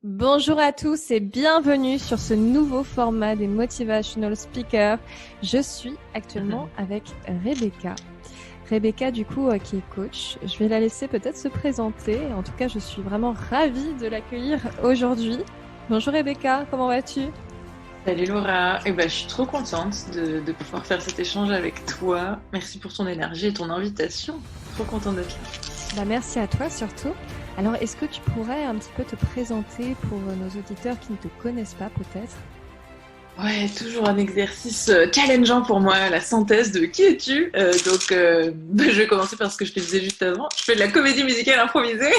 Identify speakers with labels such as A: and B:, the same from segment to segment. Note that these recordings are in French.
A: Bonjour à tous et bienvenue sur ce nouveau format des Motivational Speakers. Je suis actuellement avec Rebecca. Rebecca, du coup, qui est coach. Je vais la laisser peut-être se présenter. En tout cas, je suis vraiment ravie de l'accueillir aujourd'hui. Bonjour Rebecca, comment vas-tu?
B: Salut Laura, je suis trop contente de pouvoir faire cet échange avec toi. Merci pour ton énergie et ton invitation. Trop contente d'être là.
A: Merci à toi surtout. Alors, est-ce que tu pourrais un petit peu te présenter pour nos auditeurs qui ne te connaissent pas peut-être?
B: Ouais, toujours un exercice challengeant pour moi, la synthèse de qui es-tu. Je vais commencer par ce que je te disais juste avant. Je fais de la comédie musicale improvisée.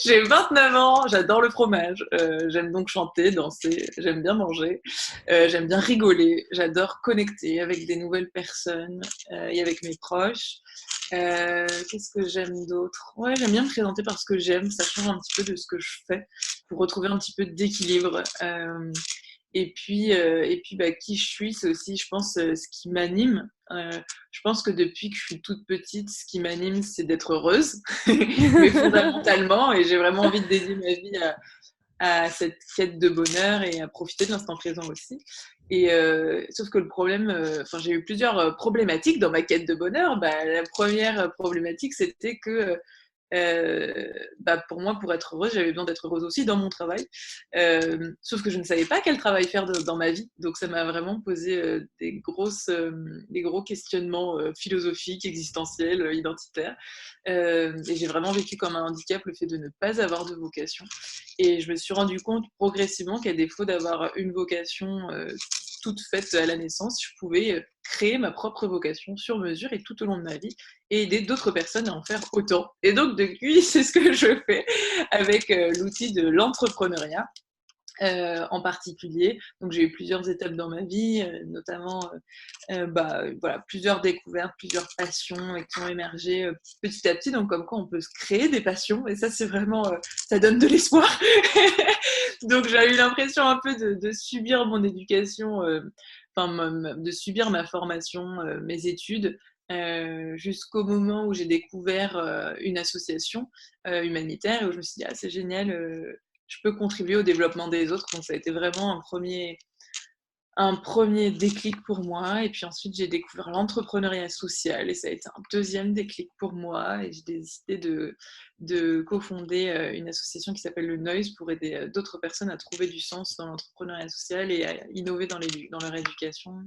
B: J'ai 29 ans, j'adore le fromage. J'aime donc chanter, danser, j'aime bien manger, j'aime bien rigoler, j'adore connecter avec des nouvelles personnes et avec mes proches. Qu'est-ce que j'aime d'autre? Ouais, j'aime bien me présenter par ce que j'aime, ça change un petit peu de ce que je fais pour retrouver un petit peu d'équilibre. Qui je suis, c'est aussi, je pense, ce qui m'anime. Je pense que depuis que je suis toute petite, ce qui m'anime, c'est d'être heureuse, mais fondamentalement, et j'ai vraiment envie de dédier ma vie à cette quête de bonheur et à profiter de l'instant présent aussi. Sauf que le problème, j'ai eu plusieurs problématiques dans ma quête de bonheur. La première problématique, c'était que pour moi, pour être heureuse, j'avais besoin d'être heureuse aussi dans mon travail. Sauf que je ne savais pas quel travail faire dans ma vie. Donc ça m'a vraiment posé des gros questionnements philosophiques, existentiels, identitaires. Et j'ai vraiment vécu comme un handicap le fait de ne pas avoir de vocation. Et je me suis rendu compte progressivement qu'à défaut d'avoir une vocation toute faite à la naissance, je pouvais créer ma propre vocation sur mesure et tout au long de ma vie et aider d'autres personnes à en faire autant. Et donc, depuis, c'est ce que je fais avec l'outil de l'entrepreneuriat. En particulier. Donc j'ai eu plusieurs étapes dans ma vie, notamment voilà, plusieurs découvertes, plusieurs passions qui ont émergé petit à petit. Donc comme quoi on peut se créer des passions et ça c'est vraiment, ça donne de l'espoir. Donc j'ai eu l'impression un peu de subir mon éducation, de subir ma formation, mes études. Jusqu'au moment où j'ai découvert une association humanitaire et où je me suis dit ah c'est génial, je peux contribuer au développement des autres. Donc ça a été vraiment un premier déclic pour moi. Et puis ensuite, j'ai découvert l'entrepreneuriat social et ça a été un deuxième déclic pour moi. Et j'ai décidé de cofonder une association qui s'appelle le Noise pour aider d'autres personnes à trouver du sens dans l'entrepreneuriat social et à innover dans leur éducation.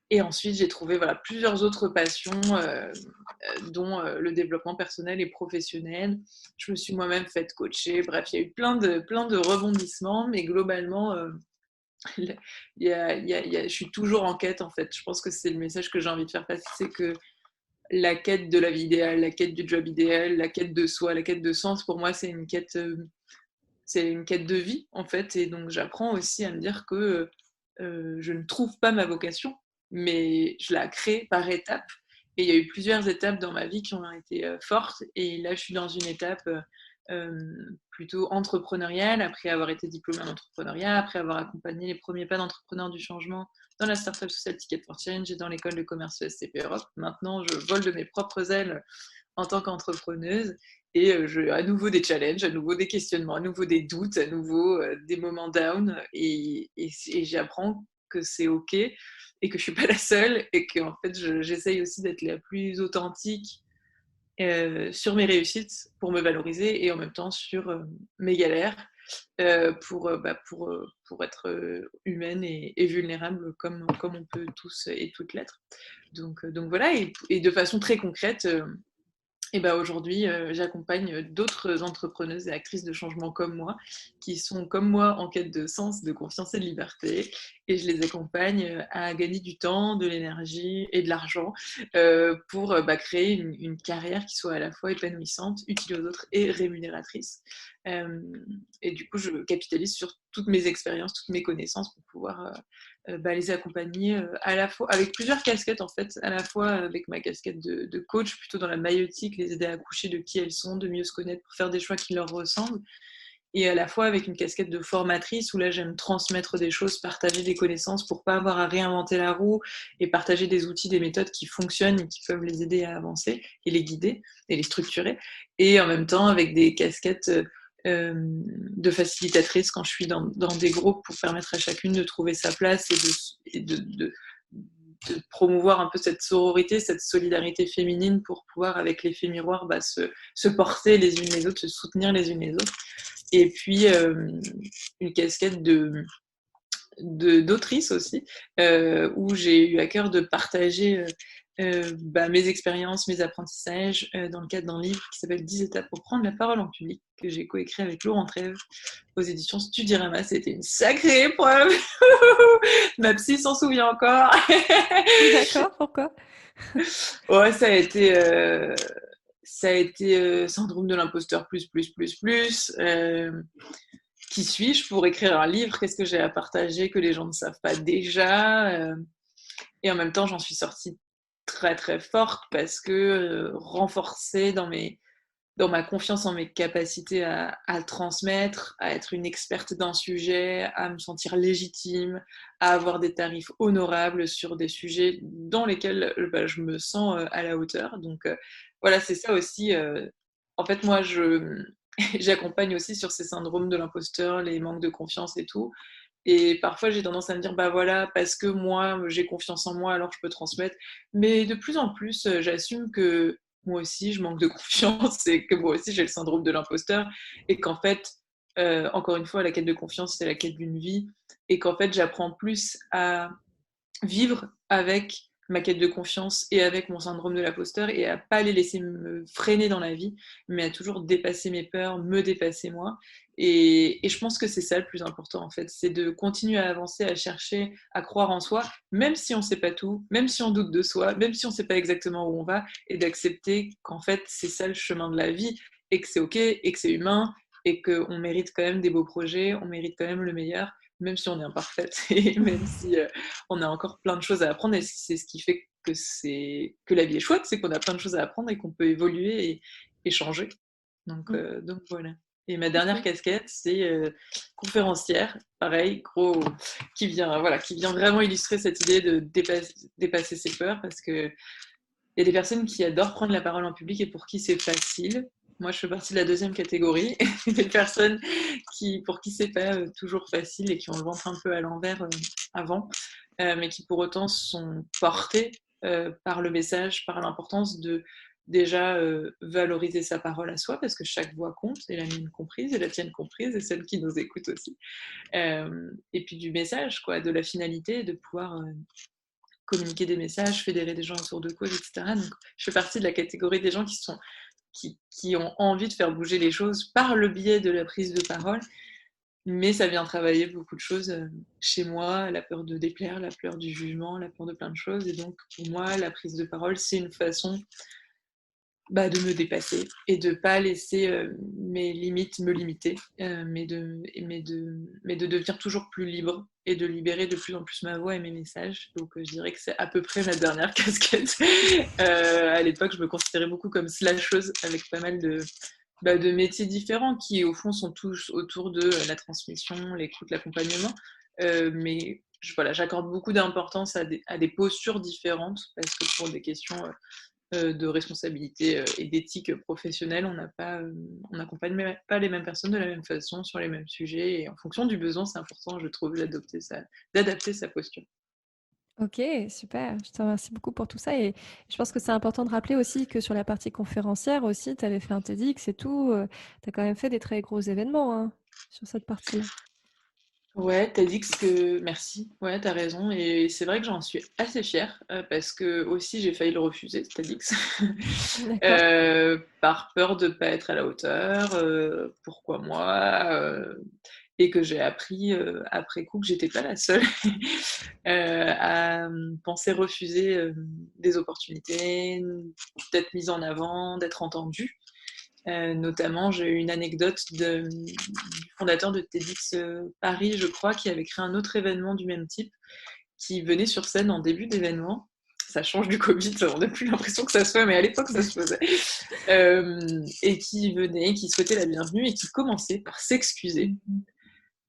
B: Et ensuite, j'ai trouvé voilà, plusieurs autres passions, dont le développement personnel et professionnel. Je me suis moi-même faite coacher. Bref, il y a eu plein de rebondissements, mais globalement, je suis toujours en quête, en fait. Je pense que c'est le message que j'ai envie de faire passer, c'est que la quête de la vie idéale, la quête du job idéal, la quête de soi, la quête de sens, pour moi, c'est une quête de vie, en fait. Et donc, j'apprends aussi à me dire que je ne trouve pas ma vocation, mais je la crée par étapes. Et il y a eu plusieurs étapes dans ma vie qui ont été fortes. Et là, je suis dans une étape plutôt entrepreneuriale, après avoir été diplômée en entrepreneuriat, après avoir accompagné les premiers pas d'entrepreneurs du changement dans la Startup Social Ticket for Change et dans l'école de commerce ESCP Europe. Maintenant, je vole de mes propres ailes en tant qu'entrepreneuse et à nouveau des challenges, à nouveau des questionnements, à nouveau des doutes, à nouveau des moments down et j'apprends que c'est ok et que je suis pas la seule et que en fait j'essaye aussi d'être la plus authentique sur mes réussites pour me valoriser et en même temps sur mes galères pour être humaine et vulnérable comme on peut tous et toutes l'être. Donc voilà, et de façon très concrète, et ben aujourd'hui, j'accompagne d'autres entrepreneuses et actrices de changement comme moi, qui sont comme moi en quête de sens, de confiance et de liberté. Et je les accompagne à gagner du temps, de l'énergie et de l'argent pour créer une carrière qui soit à la fois épanouissante, utile aux autres et rémunératrice. Euh, et du coup, je capitalise sur toutes mes expériences, toutes mes connaissances pour pouvoir les accompagner à la fois avec plusieurs casquettes en fait, à la fois avec ma casquette de coach plutôt dans la maïeutique, les aider à accoucher de qui elles sont, de mieux se connaître pour faire des choix qui leur ressemblent, et à la fois avec une casquette de formatrice où là j'aime transmettre des choses, partager des connaissances pour pas avoir à réinventer la roue et partager des outils, des méthodes qui fonctionnent et qui peuvent les aider à avancer et les guider et les structurer, et en même temps avec des casquettes de facilitatrice quand je suis dans des groupes pour permettre à chacune de trouver sa place et de promouvoir un peu cette sororité, cette solidarité féminine pour pouvoir, avec l'effet miroir, se porter les unes les autres, se soutenir les unes les autres. Et puis, une casquette d'autrice aussi, où j'ai eu à cœur de partager mes expériences, mes apprentissages dans le cadre d'un livre qui s'appelle 10 étapes pour prendre la parole en public, que j'ai coécrit avec Laurent Trèves aux éditions Studirama. C'était une sacrée épreuve. Ma psy s'en souvient encore.
A: D'accord, pourquoi?
B: Ouais, ça a été syndrome de l'imposteur plus. Qui suis-je pour écrire un livre? Qu'est-ce que j'ai à partager que les gens ne savent pas déjà? Et en même temps, j'en suis sortie très très forte parce que renforcée dans ma confiance en mes capacités à transmettre, à être une experte d'un sujet, à me sentir légitime, à avoir des tarifs honorables sur des sujets dans lesquels je me sens à la hauteur. Donc voilà, c'est ça aussi. En fait, moi, j'accompagne aussi sur ces syndromes de l'imposteur, les manques de confiance et tout. Et parfois, j'ai tendance à me dire, bah voilà, parce que moi, j'ai confiance en moi, alors je peux transmettre. Mais de plus en plus, j'assume que moi aussi, je manque de confiance et que moi aussi, j'ai le syndrome de l'imposteur. Et qu'en fait, encore une fois, la quête de confiance, c'est la quête d'une vie. Et qu'en fait, j'apprends plus à vivre avec ma quête de confiance et avec mon syndrome de l'imposteur et à pas les laisser me freiner dans la vie, mais à toujours dépasser mes peurs, me dépasser moi. Et je pense que c'est ça le plus important en fait, c'est de continuer à avancer, à chercher, à croire en soi, même si on ne sait pas tout, même si on doute de soi, même si on ne sait pas exactement où on va, et d'accepter qu'en fait c'est ça le chemin de la vie et que c'est ok et que c'est humain et qu'on mérite quand même des beaux projets, on mérite quand même le meilleur, même si on est imparfaite et même si on a encore plein de choses à apprendre. Et c'est ce qui fait que la vie est chouette, c'est qu'on a plein de choses à apprendre et qu'on peut évoluer et changer. Donc voilà. Et ma dernière
A: Ok.
B: casquette, c'est conférencière, pareil, gros, qui vient vraiment illustrer cette idée de dépasser ses peurs, parce que il y a des personnes qui adorent prendre la parole en public et pour qui c'est facile. Moi, je fais partie de la deuxième catégorie, des personnes pour qui c'est pas toujours facile et qui ont le ventre un peu à l'envers avant, mais qui pour autant sont portées par le message, par l'importance de déjà valoriser sa parole à soi, parce que chaque voix compte, et la mienne comprise, et la tienne comprise, et celle qui nous écoute aussi. Et puis du message, quoi, de la finalité, de pouvoir communiquer des messages, fédérer des gens autour de causes, etc. Donc, je fais partie de la catégorie des gens qui ont envie de faire bouger les choses par le biais de la prise de parole, mais ça vient travailler beaucoup de choses chez moi, la peur de déplaire, la peur du jugement, la peur de plein de choses. Et donc, pour moi, la prise de parole, c'est une façon de me dépasser et de pas laisser mes limites me limiter, mais de devenir toujours plus libre et de libérer de plus en plus ma voix et mes messages. Donc je dirais que c'est à peu près ma dernière casquette. À l'époque, je me considérais beaucoup comme slasheuse avec pas mal de métiers différents qui au fond sont tous autour de la transmission, l'écoute, l'accompagnement. Mais voilà, j'accorde beaucoup d'importance à des postures différentes parce que pour des questions de responsabilité et d'éthique professionnelle, on n'accompagne pas les mêmes personnes de la même façon sur les mêmes sujets. Et en fonction du besoin, c'est important, je trouve, d'adapter sa posture.
A: Ok, super. Je te remercie beaucoup pour tout ça. Et je pense que c'est important de rappeler aussi que sur la partie conférencière aussi, tu avais fait un TEDx et tout. Tu as quand même fait des très gros événements hein, sur cette partie-là.
B: Ouais, t'as dit que merci. Ouais, t'as raison. Et c'est vrai que j'en suis assez fière parce que aussi j'ai failli le refuser, t'as dit
A: D'accord.
B: par peur de pas être à la hauteur. Pourquoi moi et que j'ai appris après coup que j'étais pas la seule à penser refuser des opportunités, d'être mise en avant, d'être entendue. Notamment, j'ai eu une anecdote du fondateur de TEDx Paris, je crois, qui avait créé un autre événement du même type, qui venait sur scène en début d'événement. Ça change du Covid, on n'a plus l'impression que ça se fait, mais à l'époque, ça se faisait. Et qui venait, qui souhaitait la bienvenue et qui commençait par s'excuser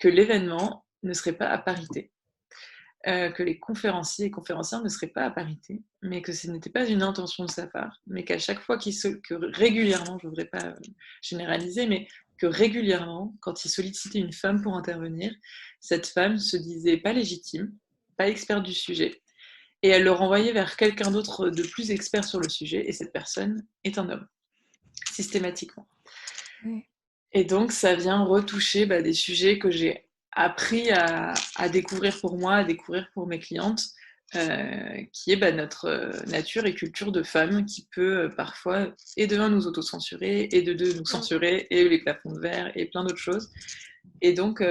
B: que l'événement ne serait pas à parité. Que les conférenciers et conférencières ne seraient pas à parité, mais que ce n'était pas une intention de sa part, mais qu'à chaque fois que régulièrement, je ne voudrais pas généraliser, mais que régulièrement, quand il sollicitait une femme pour intervenir, cette femme se disait pas légitime, pas experte du sujet, et elle le renvoyait vers quelqu'un d'autre de plus expert sur le sujet, et cette personne est un homme, systématiquement.
A: Ouais.
B: Et donc, ça vient retoucher des sujets que j'ai appris à découvrir pour moi, à découvrir pour mes clientes, qui est notre nature et culture de femme qui peut parfois, et de un, nous autocensurer, et de deux, nous censurer, et les plafonds de verre, et plein d'autres choses. Et donc,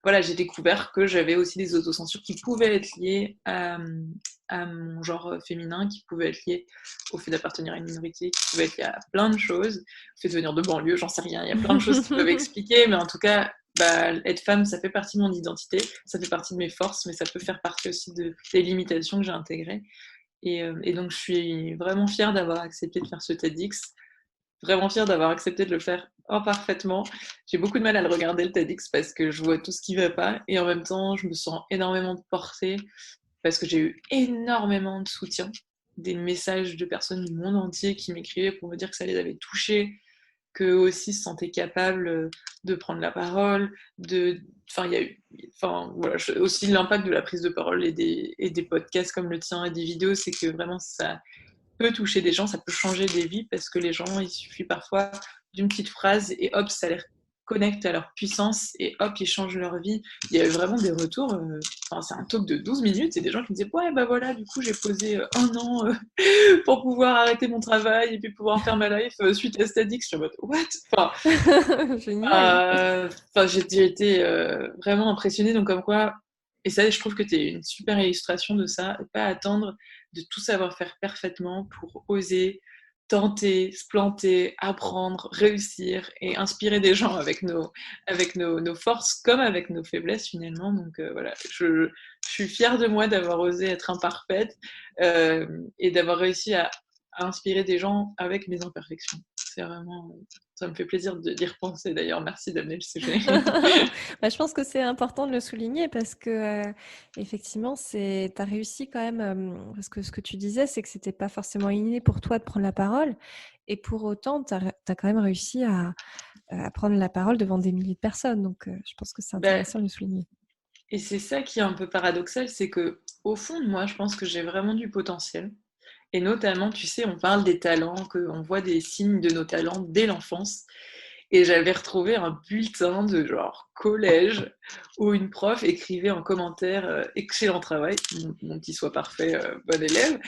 B: voilà, j'ai découvert que j'avais aussi des autocensures qui pouvaient être liées à mon genre féminin, qui pouvaient être liées au fait d'appartenir à une minorité, qui pouvaient être liées à plein de choses, au fait de venir de banlieue, j'en sais rien, il y a plein de choses qui peuvent expliquer, mais en tout cas, être femme, ça fait partie de mon identité, ça fait partie de mes forces, mais ça peut faire partie aussi des limitations que j'ai intégrées. Et donc, je suis vraiment fière d'avoir accepté de faire ce TEDx, vraiment fière d'avoir accepté de le faire parfaitement. J'ai beaucoup de mal à le regarder, le TEDx, parce que je vois tout ce qui ne va pas, et en même temps, je me sens énormément portée, parce que j'ai eu énormément de soutien, des messages de personnes du monde entier qui m'écrivaient pour me dire que ça les avait touchés, qu'eux aussi se sentaient capables de prendre la parole, enfin, il y a eu, enfin, voilà, aussi l'impact de la prise de parole et des podcasts comme le tien et des vidéos, c'est que vraiment ça peut toucher des gens, ça peut changer des vies, parce que les gens, il suffit parfois d'une petite phrase et hop, ça les connecte à leur puissance et hop, ils changent leur vie. Il y a eu vraiment des retours, c'est un talk de 12 minutes, et des gens qui me disaient ouais, voilà, du coup j'ai posé un an pour pouvoir arrêter mon travail et puis pouvoir faire ma life suite à Stadix. Je suis en mode what,
A: Génial.
B: j'ai été vraiment impressionnée, donc comme quoi, et ça, je trouve que tu es une super illustration de ça, pas attendre de tout savoir faire parfaitement pour oser tenter, se planter, apprendre, réussir et inspirer des gens avec nos forces comme avec nos faiblesses finalement. Donc voilà, je suis fière de moi d'avoir osé être imparfaite, et d'avoir réussi à inspirer des gens avec mes imperfections. C'est vraiment, ça me fait plaisir d'y repenser d'ailleurs. Merci d'amener le sujet.
A: Je pense que c'est important de le souligner parce que, effectivement, tu as réussi quand même, parce que ce que tu disais, c'est que c'était pas forcément inné pour toi de prendre la parole, et pour autant, tu as quand même réussi à prendre la parole devant des milliers de personnes. Donc, je pense que c'est
B: Ben,
A: intéressant de le souligner.
B: et c'est ça qui est un peu paradoxal, c'est que au fond de moi, je pense que j'ai vraiment du potentiel. Et notamment, tu sais, on parle des talents, qu'on voit des signes de nos talents dès l'enfance. Et j'avais retrouvé un bulletin de genre collège où une prof écrivait en commentaire excellent travail, mon petit soit parfait, bon élève.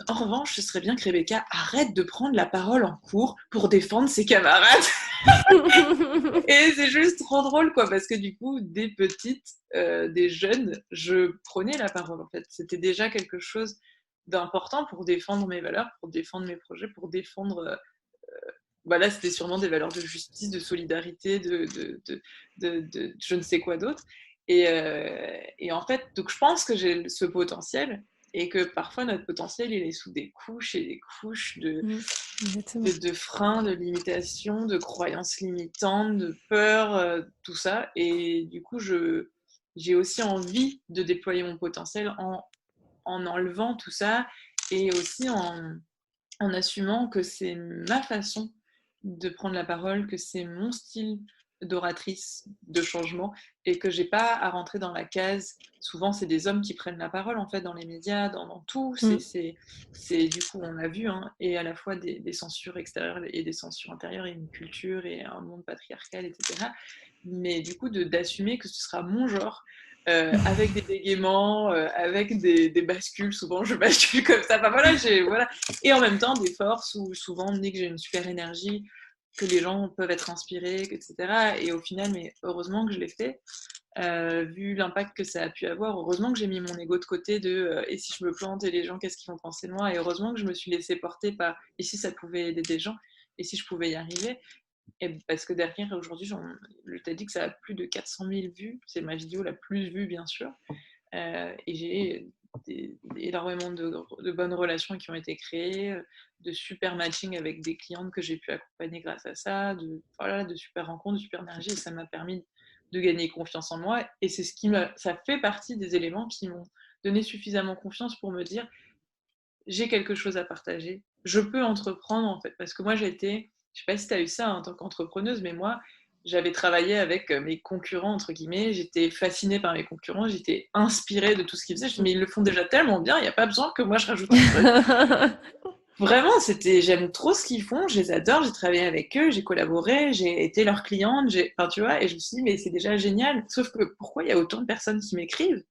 B: En revanche, ce serait bien que Rebecca arrête de prendre la parole en cours pour défendre ses camarades. Et c'est juste trop drôle, quoi, parce que du coup, des petites, des jeunes, je prenais la parole, en fait. C'était déjà quelque chose d'important pour défendre mes valeurs, pour défendre mes projets, pour défendre... là, c'était sûrement des valeurs de justice, de solidarité, de je ne sais quoi d'autre. Et en fait, donc je pense que j'ai ce potentiel, et que parfois notre potentiel, il est sous des couches et des couches
A: Exactement.
B: de freins, de limitations, de croyances limitantes, de peurs, tout ça. Et du coup, j'ai aussi envie de déployer mon potentiel en enlevant tout ça, et aussi en assumant que c'est ma façon de prendre la parole, que c'est mon style d'oratrice, de changement, et que j'ai pas à rentrer dans la case. Souvent, c'est des hommes qui prennent la parole en fait dans les médias, dans tout.
A: Mm.
B: C'est du coup, on l'a vu, hein, et à la fois des censures extérieures et des censures intérieures, et une culture et un monde patriarcal, etc. Mais du coup, d'assumer que ce sera mon genre, avec des bégaiements, avec des bascules. Souvent, je bascule comme ça. Enfin, voilà. Et en même temps, des forces où souvent on me dit que j'ai une super énergie, que les gens peuvent être inspirés, etc. Et au final, mais heureusement que je l'ai fait, vu l'impact que ça a pu avoir. Heureusement que j'ai mis mon ego de côté et si je me plante, et les gens, qu'est-ce qu'ils vont penser de moi. Et heureusement que je me suis laissée porter par et si ça pouvait aider des gens, et si je pouvais y arriver. Et parce que derrière, aujourd'hui, le TEDx, ça a plus de 400 000 vues. C'est ma vidéo la plus vue, bien sûr. Et j'ai énormément de bonnes relations qui ont été créées, de super matching avec des clientes que j'ai pu accompagner grâce à ça, de super rencontres, de super énergie. Et ça m'a permis de gagner confiance en moi. Et c'est ça fait partie des éléments qui m'ont donné suffisamment confiance pour me dire j'ai quelque chose à partager, je peux entreprendre, en fait. Parce que moi, j'ai été je sais pas si tu as eu ça en tant qu'entrepreneuse, mais moi, j'avais travaillé avec mes concurrents, entre guillemets. J'étais fascinée par mes concurrents, j'étais inspirée de tout ce qu'ils faisaient. Je me dis, mais ils le font déjà tellement bien, il n'y a pas besoin que moi je rajoute un truc. Vraiment, j'aime trop ce qu'ils font, je les adore, j'ai travaillé avec eux, j'ai collaboré, j'ai été leur cliente, enfin, tu vois, et je me suis dit, mais c'est déjà génial. Sauf que pourquoi il y a autant de personnes qui m'écrivent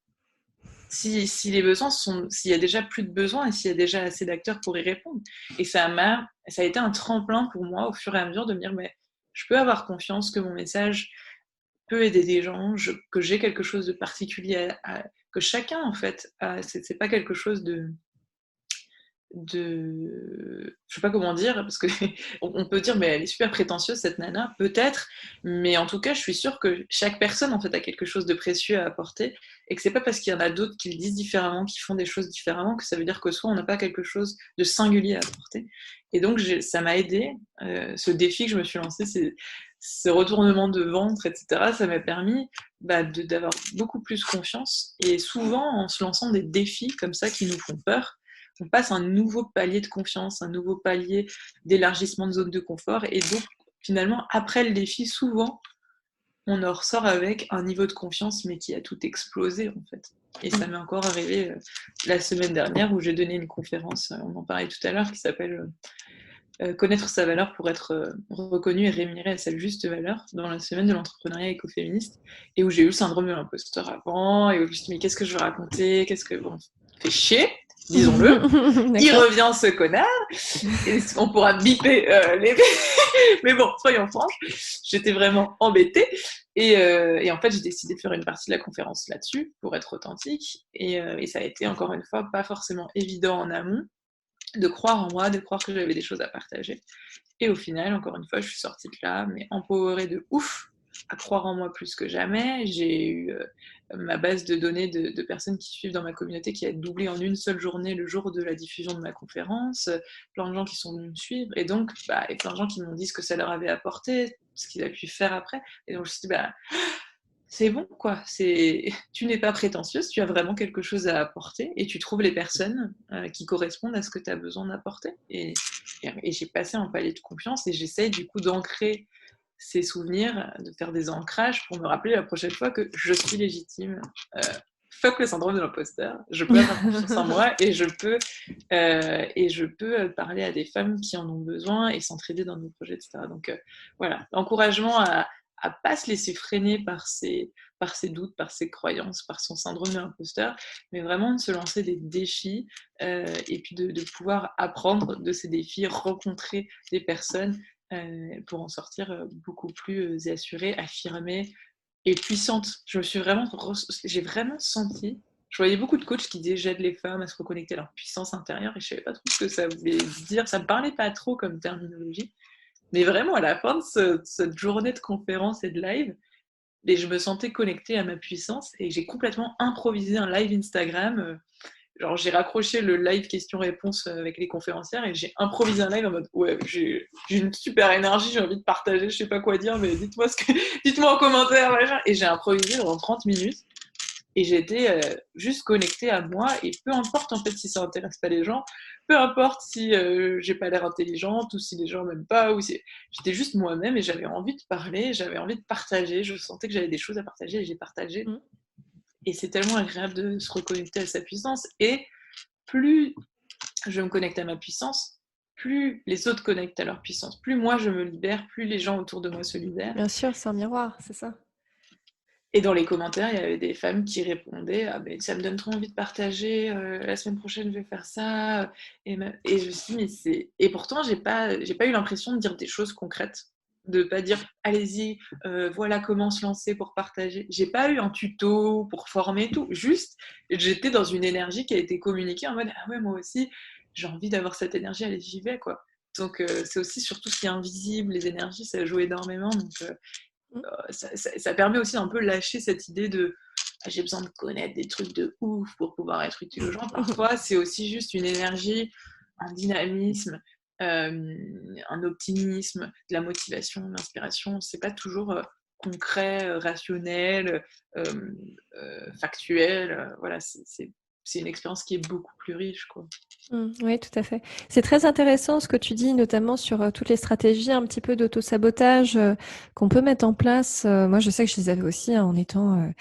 B: si les besoins s'il y a déjà plus de besoins et s'il y a déjà assez d'acteurs pour y répondre. Et ça a été un tremplin pour moi au fur et à mesure de me dire, mais je peux avoir confiance que mon message peut aider des gens, que j'ai quelque chose de particulier que chacun en fait a. C'est pas quelque chose je sais pas comment dire, parce que on peut dire mais elle est super prétentieuse cette nana, peut-être, mais en tout cas je suis sûre que chaque personne en fait a quelque chose de précieux à apporter, et que c'est pas parce qu'il y en a d'autres qui le disent différemment, qui font des choses différemment, que ça veut dire que soit on n'a pas quelque chose de singulier à apporter. Et donc ça m'a aidé, ce défi que je me suis lancé, ce retournement de ventre, etc. Ça m'a permis d'avoir beaucoup plus confiance, et souvent en se lançant des défis comme ça qui nous font peur, on passe un nouveau palier de confiance, un nouveau palier d'élargissement de zone de confort. Et donc, finalement, après le défi, souvent, on en ressort avec un niveau de confiance, mais qui a tout explosé, en fait. Et ça m'est encore arrivé la semaine dernière, où j'ai donné une conférence, on en parlait tout à l'heure, qui s'appelle Connaître sa valeur pour être reconnu et rémunéré à sa juste valeur, dans la semaine de l'entrepreneuriat écoféministe, et où j'ai eu le syndrome de l'imposteur avant, et où je me suis dit, mais qu'est-ce que je veux raconter, bon, fait chier, disons-le. Il revient ce connard, et on pourra biper les... Mais bon, soyons franches, j'étais vraiment embêtée. Et en fait, j'ai décidé de faire une partie de la conférence là-dessus, pour être authentique. Et ça a été, encore une fois, pas forcément évident en amont, de croire en moi, de croire que j'avais des choses à partager. Et au final, encore une fois, je suis sortie de là, mais empowerée de ouf, à croire en moi plus que jamais. J'ai eu ma base de données de personnes qui suivent dans ma communauté qui a doublé en une seule journée le jour de la diffusion de ma conférence. Plein de gens qui sont venus me suivre, et donc, et plein de gens qui m'ont dit ce que ça leur avait apporté, ce qu'ils avaient pu faire après. Et donc, je me suis dit, c'est bon, quoi. Tu n'es pas prétentieuse, tu as vraiment quelque chose à apporter, et tu trouves les personnes qui correspondent à ce que tu as besoin d'apporter. Et j'ai passé un palier de confiance, et j'essaye du coup d'ancrer ces souvenirs, de faire des ancrages pour me rappeler la prochaine fois que je suis légitime. Fuck le syndrome de l'imposteur. Je peux avoir confiance en moi, et je peux parler à des femmes qui en ont besoin et s'entraider dans nos projets, etc. Donc voilà, l'encouragement à pas se laisser freiner par ses doutes, par ses croyances, par son syndrome de l'imposteur, mais vraiment de se lancer des défis, et puis de pouvoir apprendre de ces défis, rencontrer des personnes pour en sortir beaucoup plus assurée, affirmée et puissante. J'ai vraiment senti, je voyais beaucoup de coachs qui disaient j'aide les femmes à se reconnecter à leur puissance intérieure, et je savais pas trop ce que ça voulait dire, ça me parlait pas trop comme terminologie. Mais vraiment, à la fin de cette journée de conférence et de live, et je me sentais connectée à ma puissance, et j'ai complètement improvisé un live Instagram. Genre, j'ai raccroché le live questions-réponses avec les conférencières, et j'ai improvisé un live en mode ouais, j'ai une super énergie, j'ai envie de partager, je sais pas quoi dire, mais dites-moi en commentaire, machin. Et j'ai improvisé pendant 30 minutes. Et j'étais juste connectée à moi, et peu importe en fait si ça intéresse pas les gens, peu importe si j'ai pas l'air intelligente, ou si les gens m'aiment pas, j'étais juste moi-même, et j'avais envie de parler, j'avais envie de partager, je sentais que j'avais des choses à partager, et j'ai partagé. Et c'est tellement agréable de se reconnecter à sa puissance, et plus je me connecte à ma puissance, plus les autres connectent à leur puissance, plus moi je me libère, plus les gens autour de moi se libèrent.
A: Bien sûr, c'est un miroir, c'est ça.
B: Et dans les commentaires, il y avait des femmes qui répondaient ça me donne trop envie de partager, la semaine prochaine je vais faire ça. Et je me suis dit, et pourtant, j'ai pas eu l'impression de dire des choses concrètes, de pas dire allez-y, voilà comment se lancer pour partager. J'ai pas eu un tuto pour former tout, juste j'étais dans une énergie qui a été communiquée en mode ah ouais, moi aussi j'ai envie d'avoir cette énergie, allez, j'y vais, quoi. Donc c'est aussi sur tout ce qui est invisible, les énergies, ça joue énormément. Donc ça permet aussi un peu lâcher cette idée de j'ai besoin de connaître des trucs de ouf pour pouvoir être utile aux gens. Parfois, c'est aussi juste une énergie, un dynamisme, un optimisme, de la motivation, de l'inspiration. C'est pas toujours concret, rationnel, factuel. Voilà, c'est c'est une expérience qui est beaucoup plus riche, quoi.
A: Oui, tout à fait. C'est très intéressant ce que tu dis, notamment sur toutes les stratégies un petit peu d'auto-sabotage qu'on peut mettre en place. Moi, je sais que je les avais aussi en étant,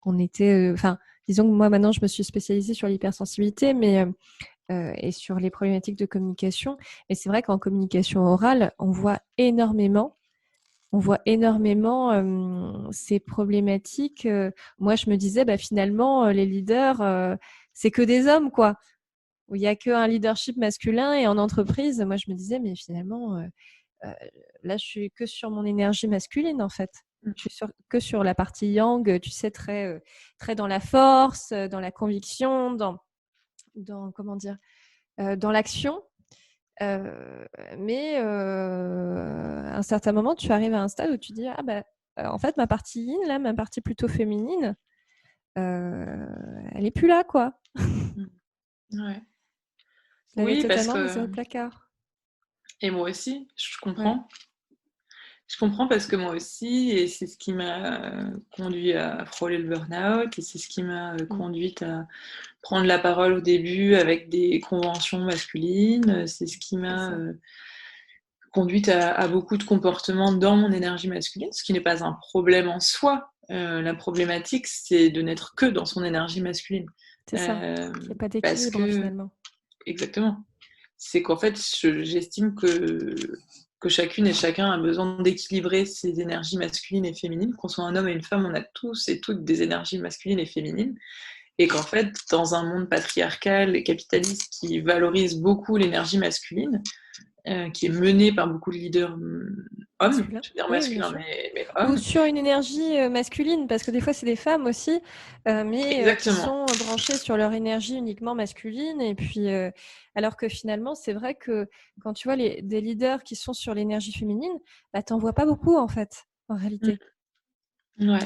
A: on était, enfin, disons que moi maintenant, je me suis spécialisée sur l'hypersensibilité, mais et sur les problématiques de communication. Mais c'est vrai qu'en communication orale, on voit énormément ces problématiques. Moi, je me disais, bah, finalement, les leaders, c'est que des hommes, quoi. Où il y a qu'un leadership masculin et en entreprise, moi, je me disais, mais finalement, euh, là, je suis que sur mon énergie masculine, en fait. Je suis que sur la partie yang, tu sais, très dans la force, dans la conviction, dans comment dire, dans l'action. Mais à un certain moment, tu arrives à un stade où tu dis, ah bah, en fait, ma partie yin, là, ma partie plutôt féminine, elle est plus là, quoi.
B: Ouais.
A: Je l'avais
B: Oui, parce
A: totalement mise au
B: que
A: placard.
B: et moi aussi, je
A: Ouais.
B: comprends. Je comprends parce que moi aussi, et c'est ce qui m'a conduit à frôler le burn-out, et c'est ce qui m'a
A: Mm.
B: conduite à prendre la parole au début avec des conventions masculines. C'est ce qui
A: C'est
B: m'a
A: ça.
B: conduite à beaucoup de comportements dans mon énergie masculine, ce qui n'est pas un problème en soi. La problématique, c'est de n'être que dans son énergie masculine.
A: C'est ça.
B: Euh,
A: Il n'y a pas
B: parce
A: d'équilibre,
B: que,
A: finalement.
B: exactement, c'est qu'en fait, j'estime que chacune et chacun a besoin d'équilibrer ses énergies masculines et féminines. Qu'on soit un homme et une femme, on a tous et toutes des énergies masculines et féminines. Et qu'en fait, dans un monde patriarcal et capitaliste qui valorise beaucoup l'énergie masculine, qui est mené par beaucoup de leaders hommes,
A: Masculin.
B: je veux dire
A: Oui, bien
B: masculins,
A: sûr.
B: mais
A: Ou
B: hommes.
A: sur une énergie masculine, parce que des fois, c'est des femmes aussi, mais qui
B: Exactement.
A: sont branchées sur leur énergie uniquement masculine. Et puis, alors que finalement, c'est vrai que quand tu vois des leaders qui sont sur l'énergie féminine, bah, t'en vois pas beaucoup, en fait, en réalité.
B: Ouais,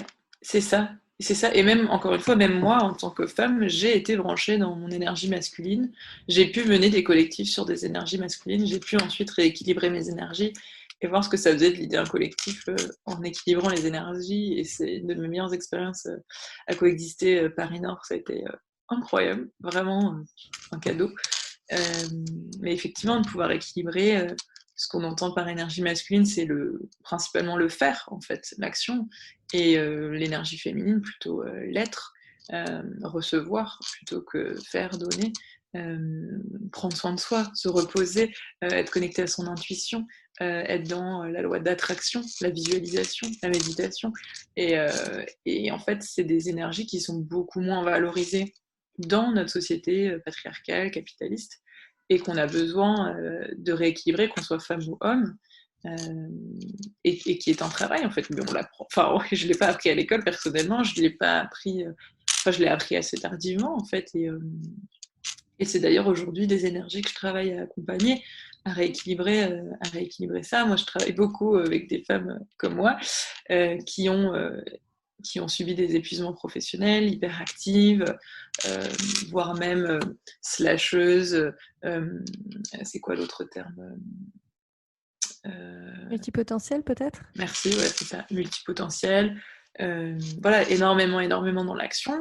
B: c'est ça. C'est ça. Et même, encore une fois, même moi, en tant que femme, j'ai été branchée dans mon énergie masculine. J'ai pu mener des collectifs sur des énergies masculines. J'ai pu ensuite rééquilibrer mes énergies et voir ce que ça faisait de l'idée un collectif en équilibrant les énergies. Et c'est une de mes meilleures expériences à coexister Paris-Nord. Ça a été incroyable, vraiment un cadeau. Euh, mais effectivement, de pouvoir équilibrer ce qu'on entend par énergie masculine, c'est principalement le faire, en fait, l'action, et l'énergie féminine, plutôt l'être, recevoir, plutôt que faire, donner, prendre soin de soi, se reposer, être connecté à son intuition, être dans la loi d'attraction, la visualisation, la méditation. Et en fait, c'est des énergies qui sont beaucoup moins valorisées dans notre société patriarcale, capitaliste, et qu'on a besoin de rééquilibrer, qu'on soit femme ou homme, euh, et qui est un travail en fait. Mais on l'apprend. Enfin, ouais, je ne l'ai pas appris à l'école personnellement, je l'ai pas appris. Enfin, je l'ai appris assez tardivement en fait, et c'est d'ailleurs aujourd'hui des énergies que je travaille à accompagner, à rééquilibrer ça. Moi, je travaille beaucoup avec des femmes comme moi euh, qui ont euh, qui ont subi des épuisements professionnels, hyperactives, euh, voire même slasheuses. C'est quoi l'autre terme?
A: Multipotentiel, peut-être?
B: Merci, ouais, c'est ça, multipotentiel. Voilà, énormément dans l'action,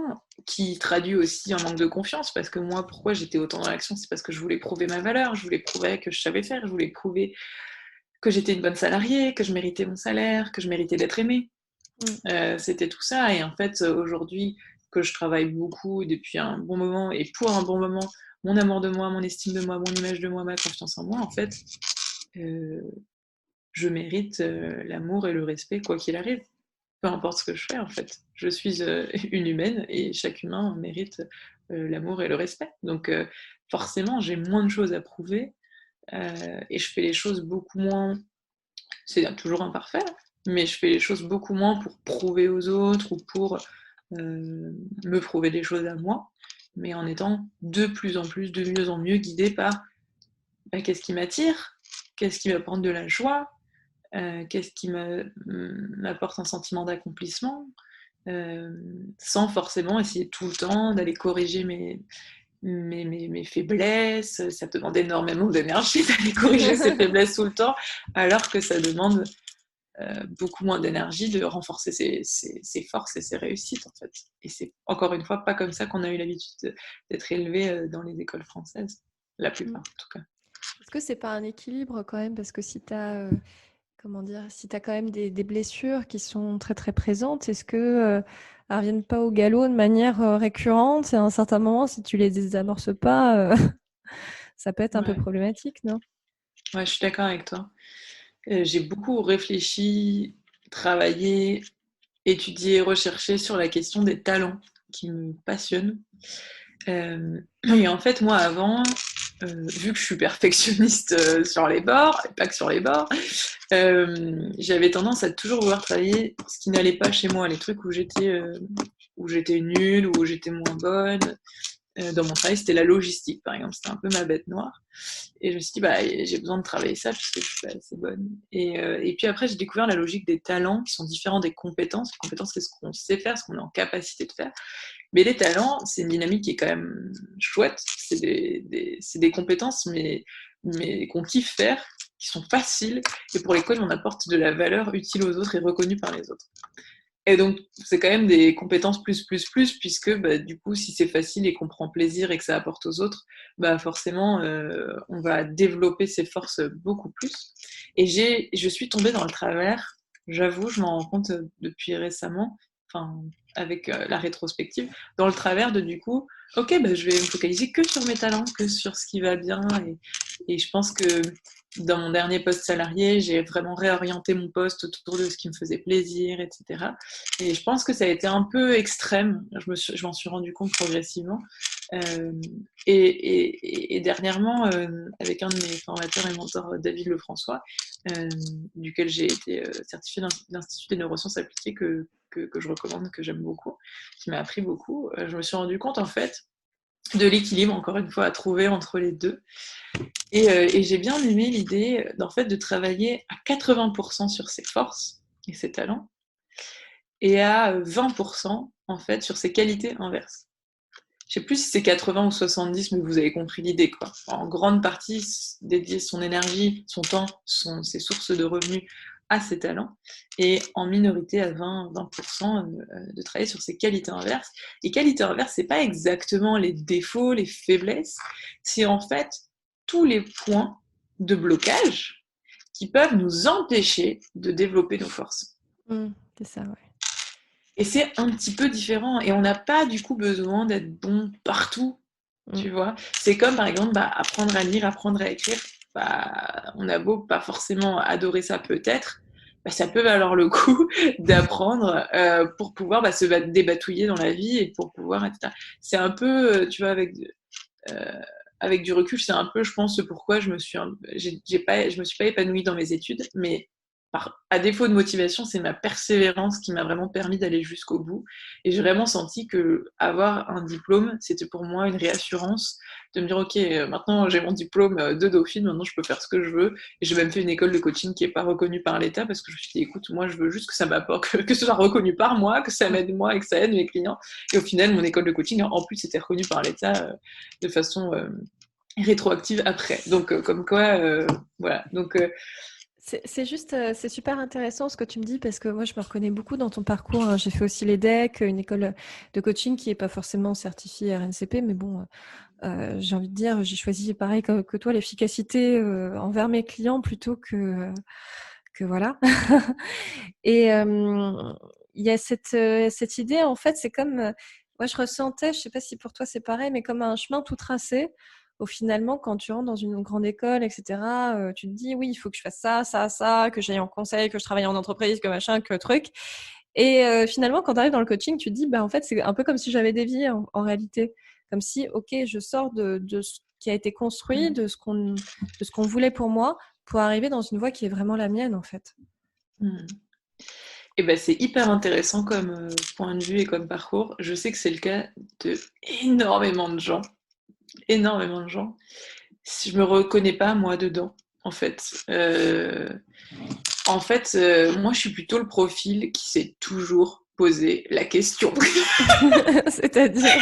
B: qui traduit aussi un manque de confiance, parce que moi, pourquoi j'étais autant dans l'action, c'est parce que je voulais prouver ma valeur, je voulais prouver que je savais faire, je voulais prouver que j'étais une bonne salariée, que je méritais mon salaire, que je méritais d'être aimée. C'était tout ça. Et en fait, aujourd'hui, que je travaille beaucoup depuis un bon moment et pour un bon moment, mon amour de moi, mon estime de moi, mon image de moi, ma confiance en moi, en fait, euh, je mérite l'amour et le respect, quoi qu'il arrive. Peu importe ce que je fais, en fait. Je suis une humaine et chaque humain mérite l'amour et le respect. Donc, forcément, j'ai moins de choses à prouver et je fais les choses beaucoup moins. C'est toujours imparfait, mais je fais les choses beaucoup moins pour prouver aux autres ou pour me prouver des choses à moi, mais en étant de plus en plus, de mieux en mieux guidée par bah, qu'est-ce qui m'attire, qu'est-ce qui m'apporte de la joie, qu'est-ce qui m'apporte un sentiment d'accomplissement, sans forcément essayer tout le temps d'aller corriger mes faiblesses. Ça demande énormément d'énergie d'aller corriger ses faiblesses tout le temps, alors que ça demande beaucoup moins d'énergie de renforcer ses forces et ses réussites, en fait. Et c'est encore une fois pas comme ça qu'on a eu l'habitude d'être élevé dans les écoles françaises, la plupart en tout cas.
A: Est-ce que c'est pas un équilibre quand même? Parce que si tu as, comment dire, si tu as quand même des blessures qui sont très très présentes, est-ce que elles reviennent pas au galop de manière récurrente? Et à un certain moment, si tu les désamorces pas, ça peut être un peu
B: Ouais.
A: problématique, non?
B: Ouais, je suis d'accord avec toi. J'ai beaucoup réfléchi, travaillé, étudié, recherché sur la question des talents qui me passionnent. Et en fait, moi, avant, vu que je suis perfectionniste sur les bords, et pas que sur les bords, j'avais tendance à toujours vouloir travailler ce qui n'allait pas chez moi, les trucs où j'étais nulle, où j'étais moins bonne. Dans mon travail, c'était la logistique, par exemple. C'était un peu ma bête noire. Et je me suis dit, bah, j'ai besoin de travailler ça puisque je suis pas assez bonne. Et puis après, j'ai découvert la logique des talents qui sont différents des compétences. Les compétences, c'est ce qu'on sait faire, ce qu'on est en capacité de faire. Mais les talents, c'est une dynamique qui est quand même chouette. C'est des compétences, mais qu'on kiffe faire, qui sont faciles et pour lesquelles on apporte de la valeur utile aux autres et reconnue par les autres. Et donc, c'est quand même des compétences plus, puisque bah, du coup, si c'est facile et qu'on prend plaisir et que ça apporte aux autres, bah, forcément, on va développer ses forces beaucoup plus. Et je suis tombée dans le travers, j'avoue, je m'en rends compte depuis récemment, enfin, avec la rétrospective, dans le travers de du coup, ok, bah, je vais me focaliser que sur mes talents, que sur ce qui va bien. Et je pense que dans mon dernier poste salarié, j'ai vraiment réorienté mon poste autour de ce qui me faisait plaisir, etc. Et je pense que ça a été un peu extrême. Je m'en suis rendu compte progressivement. Euh, et dernièrement, avec un de mes formateurs et mentors, David Lefrançois, duquel j'ai été certifiée d'Institut des neurosciences appliquées, que je recommande, que j'aime beaucoup, qui m'a appris beaucoup, je me suis rendu compte en fait de l'équilibre, encore une fois, à trouver entre les deux. Et j'ai bien aimé l'idée d'en fait de travailler à 80% sur ses forces et ses talents et à 20% en fait sur ses qualités inverses. Je sais plus si c'est 80 ou 70, mais vous avez compris l'idée, quoi. En grande partie, dédier son énergie, son temps, ses sources de revenus à ses talents, et en minorité à 20% de travailler sur ses qualités inverses. Et qualités inverses, c'est pas exactement les défauts, les faiblesses, c'est en fait tous les points de blocage qui peuvent nous empêcher de développer nos forces.
A: C'est ça, ouais.
B: Et c'est un petit peu différent. Et on n'a pas du coup besoin d'être bon partout, tu vois. C'est comme par exemple apprendre à lire, apprendre à écrire. Bah, on a beau pas forcément adorer ça peut-être, bah, ça peut valoir le coup d'apprendre pour pouvoir se débatouiller dans la vie et pour pouvoir, etc. C'est un peu, tu vois, avec du recul, c'est un peu, je pense, pourquoi je me suis pas épanouie dans mes études, mais à défaut de motivation, c'est ma persévérance qui m'a vraiment permis d'aller jusqu'au bout. Et j'ai vraiment senti que avoir un diplôme, c'était pour moi une réassurance de me dire, ok, maintenant j'ai mon diplôme de Dauphine, maintenant je peux faire ce que je veux. Et j'ai même fait une école de coaching qui n'est pas reconnue par l'État parce que je me suis dit, écoute, moi je veux juste que ça m'apporte, que ce soit reconnu par moi, que ça m'aide moi et que ça aide mes clients. Et au final, mon école de coaching, en plus, était reconnue par l'État de façon rétroactive après. Donc, comme quoi, voilà. Donc,
A: C'est juste, c'est super intéressant ce que tu me dis parce que moi, je me reconnais beaucoup dans ton parcours, hein. J'ai fait aussi l'EDEC, une école de coaching qui n'est pas forcément certifiée RNCP, mais bon, j'ai envie de dire, j'ai choisi pareil que toi l'efficacité envers mes clients plutôt que voilà. Et il y a cette idée, en fait, c'est comme, moi je ressentais, je sais pas si pour toi c'est pareil, mais comme un chemin tout tracé. Au finalement, quand tu rentres dans une grande école, etc., tu te dis oui, il faut que je fasse ça, ça, ça, que j'aille en conseil, que je travaille en entreprise, que machin, que truc. Et finalement, quand tu arrives dans le coaching, tu te dis bah en fait c'est un peu comme si j'avais dévié en réalité, comme si ok, je sors de ce qui a été construit, de ce qu'on voulait pour moi, pour arriver dans une voie qui est vraiment la mienne en fait.
B: et ben, c'est hyper intéressant comme point de vue et comme parcours. Je sais que c'est le cas de énormément de gens. Énormément de gens. Je me reconnais pas, moi, dedans, en fait. Moi, je suis plutôt le profil qui s'est toujours posé la question.
A: C'est-à-dire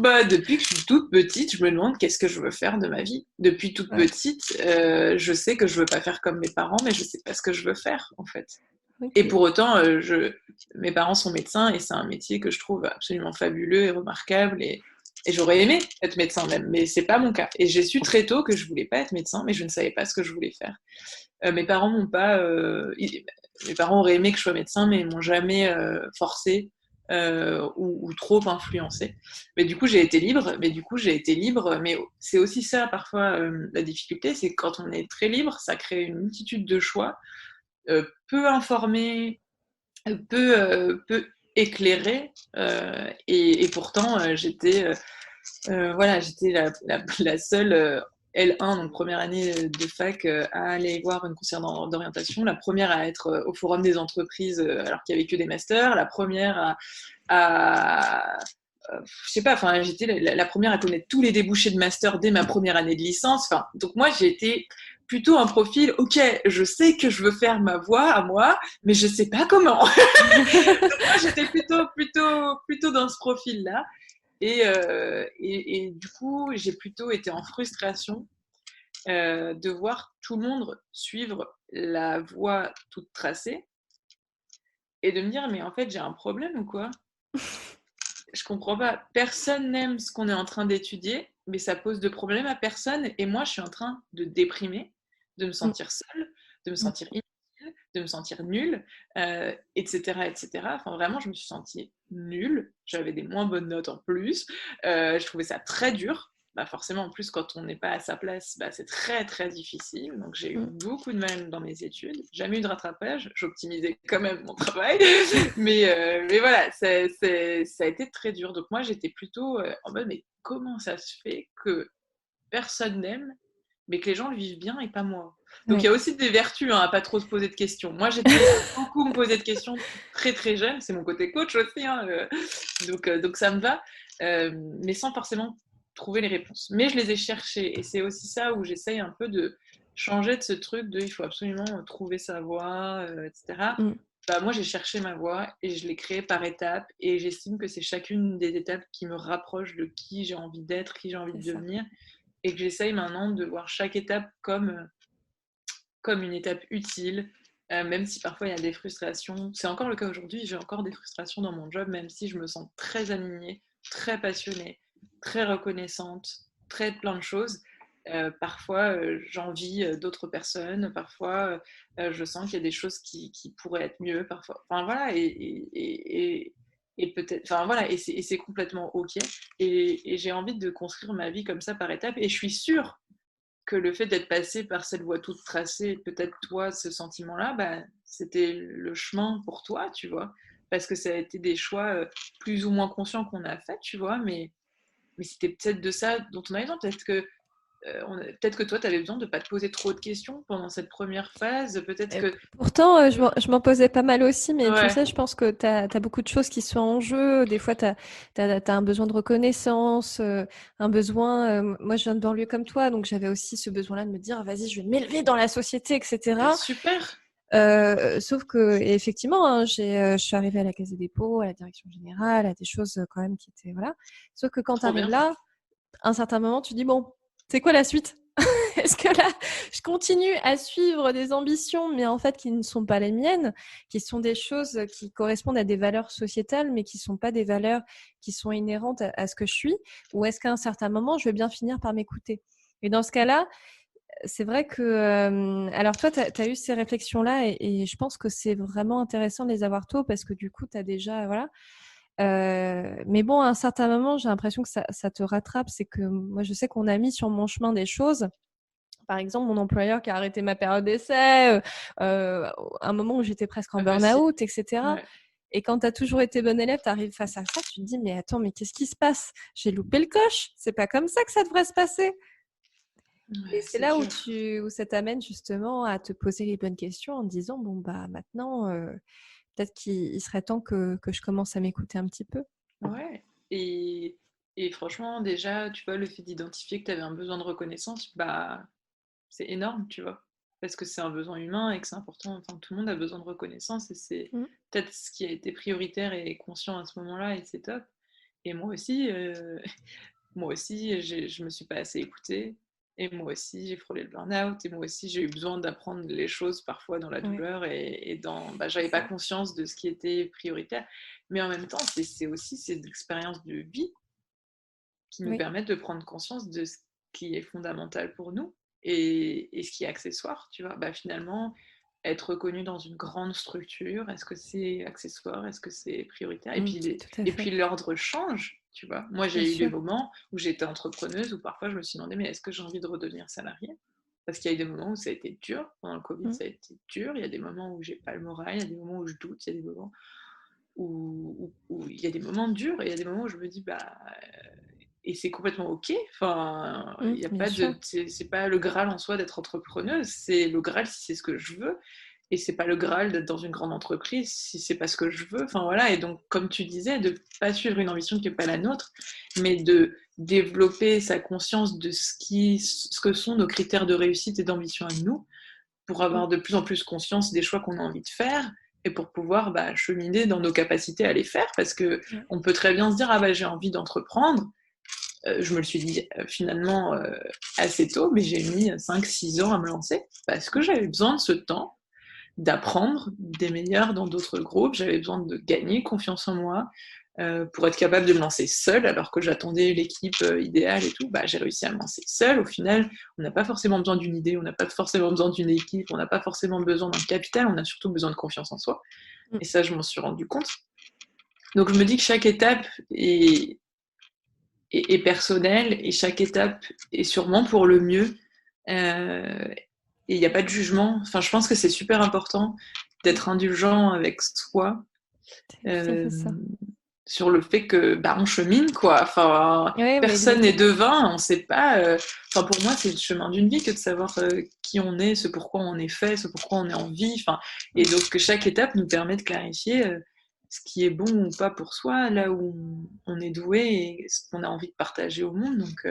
B: Bah, depuis que je suis toute petite, je me demande qu'est-ce que je veux faire de ma vie. Depuis toute
A: Ouais,
B: petite, je sais que je veux pas faire comme mes parents, mais je sais pas ce que je veux faire, en fait. Et
A: ok.
B: pour autant, mes parents sont médecins et c'est un métier que je trouve absolument fabuleux et remarquable et j'aurais aimé être médecin même, mais c'est pas mon cas. Et j'ai su très tôt que je voulais pas être médecin, mais je ne savais pas ce que je voulais faire. Mes parents m'ont pas, mes parents auraient aimé que je sois médecin, mais ils m'ont jamais forcé ou trop influencé. Mais du coup, j'ai été libre. Mais c'est aussi ça parfois la difficulté, c'est que quand on est très libre, ça crée une multitude de choix peu informés, peu éclairés, et pourtant j'étais la seule L1, donc première année de fac, à aller voir une conseillère d'orientation, la première à être au forum des entreprises alors qu'il n'y avait que des masters, la première à je sais pas, enfin, j'étais la première à connaître tous les débouchés de master dès ma première année de licence. Enfin, donc moi, j'ai été plutôt un profil, ok, je sais que je veux faire ma voie à moi, mais je sais pas comment. Donc moi, j'étais plutôt dans ce profil-là. Et du coup, j'ai plutôt été en frustration de voir tout le monde suivre la voie toute tracée et de me dire, mais en fait, j'ai un problème ou quoi? Je comprends pas. Personne n'aime ce qu'on est en train d'étudier, mais ça pose de problème à personne. Et moi, je suis en train de déprimer, de me
A: Mm,
B: sentir seule, de me
A: mm.
B: sentir inutile, de me sentir nulle, etc., etc. Enfin, vraiment, je me suis sentie nulle. J'avais des moins bonnes notes en plus. Je trouvais ça très dur. Bah forcément, en plus, quand on n'est pas à sa place, bah, c'est très très difficile. Donc j'ai eu
A: Mm.
B: beaucoup de mal dans mes études. Jamais eu de rattrapage. J'optimisais quand même mon travail. Mais voilà, ça a été très dur. Donc moi, j'étais plutôt en mode, mais comment ça se fait que personne n'aime, mais que les gens le vivent bien et pas moi? Donc il y
A: Ouais.
B: a aussi des vertus hein, à pas trop se poser de questions. Moi, j'étais à beaucoup me poser de questions très très jeune. C'est mon côté coach aussi, hein, donc ça me va, mais sans forcément trouver les réponses. Mais je les ai cherchées et c'est aussi ça où j'essaye un peu de changer de ce truc de il faut absolument trouver sa voie, etc.
A: Mm.
B: Bah, moi, j'ai cherché ma voie et je l'ai créée par étapes et j'estime que c'est chacune des étapes qui me rapproche de qui j'ai envie d'être, qui j'ai envie
A: C'est
B: de
A: ça.
B: devenir et que j'essaye maintenant de voir chaque étape comme une étape utile, même si parfois il y a des frustrations. C'est encore le cas aujourd'hui, j'ai encore des frustrations dans mon job, même si je me sens très alignée, très passionnée, très reconnaissante, très plein de choses. Parfois, j'envie d'autres personnes, parfois, je sens qu'il y a des choses qui pourraient être mieux, parfois. Enfin voilà, et peut-être, enfin voilà, et c'est complètement ok. Et j'ai envie de construire ma vie comme ça par étapes. Et je suis sûre que le fait d'être passé par cette voie toute tracée, peut-être toi, ce sentiment-là, bah, c'était le chemin pour toi, tu vois. Parce que ça a été des choix plus ou moins conscients qu'on a fait, tu vois, mais c'était peut-être de ça dont on avait besoin. Peut-être que toi, tu avais besoin de ne pas te poser trop de questions pendant cette première phase. Peut-être
A: Et
B: que.
A: pourtant, je m'en posais pas mal aussi, mais tu
B: Ouais,
A: sais, je pense que tu as beaucoup de choses qui sont en jeu. Des fois, tu as un besoin de reconnaissance, un besoin. Moi, je viens de banlieue comme toi, donc j'avais aussi ce besoin-là de me dire, vas-y, je vais m'élever dans la société, etc.
B: super.
A: Sauf que, et effectivement, hein, je suis arrivée à la Caisse des dépôts, à la direction générale, à des choses quand même qui étaient. Voilà. Sauf que quand tu
B: Trop
A: arrives
B: bien.
A: là, à un certain moment, tu dis, bon, c'est quoi la suite? Est-ce que là, je continue à suivre des ambitions, mais en fait qui ne sont pas les miennes, qui sont des choses qui correspondent à des valeurs sociétales, mais qui ne sont pas des valeurs qui sont inhérentes à ce que je suis, ou est-ce qu'à un certain moment, je vais bien finir par m'écouter? Et dans ce cas-là, c'est vrai que... alors toi, tu as eu ces réflexions-là, et je pense que c'est vraiment intéressant de les avoir tôt, parce que du coup, tu as déjà... Voilà. Mais bon, à un certain moment, j'ai l'impression que ça te rattrape. C'est que moi, je sais qu'on a mis sur mon chemin des choses. Par exemple, mon employeur qui a arrêté ma période d'essai, un moment où j'étais presque en
B: Pas facile.
A: burn-out, etc.
B: Ouais.
A: Et quand tu as toujours été bon élève, tu arrives face à ça, tu te dis, mais attends, mais qu'est-ce qui se passe? J'ai loupé le coche. C'est pas comme ça que ça devrait se passer. Et
B: Ouais,
A: c'est
B: c'est
A: là
B: dur.
A: où ça t'amène justement à te poser les bonnes questions en te disant, bon, bah maintenant, peut-être qu'il serait temps que je commence à m'écouter un petit peu.
B: Ouais. Et franchement, déjà, tu vois, le fait d'identifier que tu avais un besoin de reconnaissance, bah, c'est énorme, tu vois. Parce que c'est un besoin humain et que c'est important. Enfin, tout le monde a besoin de reconnaissance et c'est
A: Mm.
B: peut-être ce qui a été prioritaire et conscient à ce moment-là et c'est top. Et moi aussi, je me suis pas assez écoutée. Et moi aussi, j'ai frôlé le burn-out. Et moi aussi, j'ai eu besoin d'apprendre les choses parfois dans la
A: Oui,
B: douleur et
A: c'est
B: j'avais pas
A: ça.
B: conscience de ce qui était prioritaire. Mais en même temps, c'est des expériences de vie qui nous
A: Oui,
B: permettent de prendre conscience de ce qui est fondamental pour nous et ce qui est accessoire, tu vois. Bah, finalement, être reconnu dans une grande structure, est-ce que c'est accessoire, est-ce que c'est prioritaire? Et puis,
A: tout à
B: et
A: fait.
B: puis l'ordre change, tu vois. Moi,
A: Bien
B: j'ai eu des
A: sûr.
B: moments où j'étais entrepreneuse, où parfois je me suis demandé, mais est-ce que j'ai envie de redevenir salariée? Parce qu'il y a eu des moments où ça a été dur, pendant le Covid,
A: Mm.
B: ça a été dur, il y a des moments où j'ai pas le moral, il y a des moments où je doute, il y a des moments où il y a des moments durs et il y a des moments où je me dis, bah, et c'est complètement OK. Enfin, il y a
A: Bien
B: pas
A: sûr.
B: de c'est pas le Graal en soi d'être entrepreneuse, c'est le Graal si c'est ce que je veux et c'est pas le Graal d'être dans une grande entreprise si c'est pas ce que je veux. Enfin voilà et donc comme tu disais, de pas suivre une ambition qui est pas la nôtre, mais de développer sa conscience de ce que sont nos critères de réussite et d'ambition à nous, pour
A: Mm.
B: avoir de plus en plus conscience des choix qu'on a envie de faire et pour pouvoir cheminer dans nos capacités à les faire parce que
A: Ouais.
B: on peut très bien se dire ah bah j'ai envie d'entreprendre. Je me le suis dit finalement assez tôt, mais j'ai mis 5-6 ans à me lancer parce que j'avais besoin de ce temps, d'apprendre des meilleurs dans d'autres groupes, j'avais besoin de gagner confiance en moi pour être capable de me lancer seule alors que j'attendais l'équipe idéale et tout. Bah, j'ai réussi à me lancer seule. Au final, on n'a pas forcément besoin d'une idée, on n'a pas forcément besoin d'une équipe, on n'a pas forcément besoin d'un capital, on a surtout besoin de confiance en soi.
A: Mm.
B: Et ça, je m'en suis rendu compte. Donc je me dis que chaque étape est personnelle et chaque étape est sûrement pour le mieux. Euh, et il n'y a pas de jugement. Enfin, je pense que c'est super important
A: Mm.
B: d'être indulgent avec soi
A: C'est tout à
B: euh,
A: fait ça.
B: sur le fait que on chemine quoi. Enfin,
A: Oui, mais
B: personne n'est
A: exactement.
B: devin, on sait pas. Enfin, pour moi, c'est le chemin d'une vie que de savoir qui on est, ce pourquoi on est fait, ce pourquoi on est en vie. Enfin, et
A: Mm.
B: donc que chaque étape nous permet de clarifier ce qui est bon ou pas pour soi, là où on est doué et ce qu'on a envie de partager au monde. Donc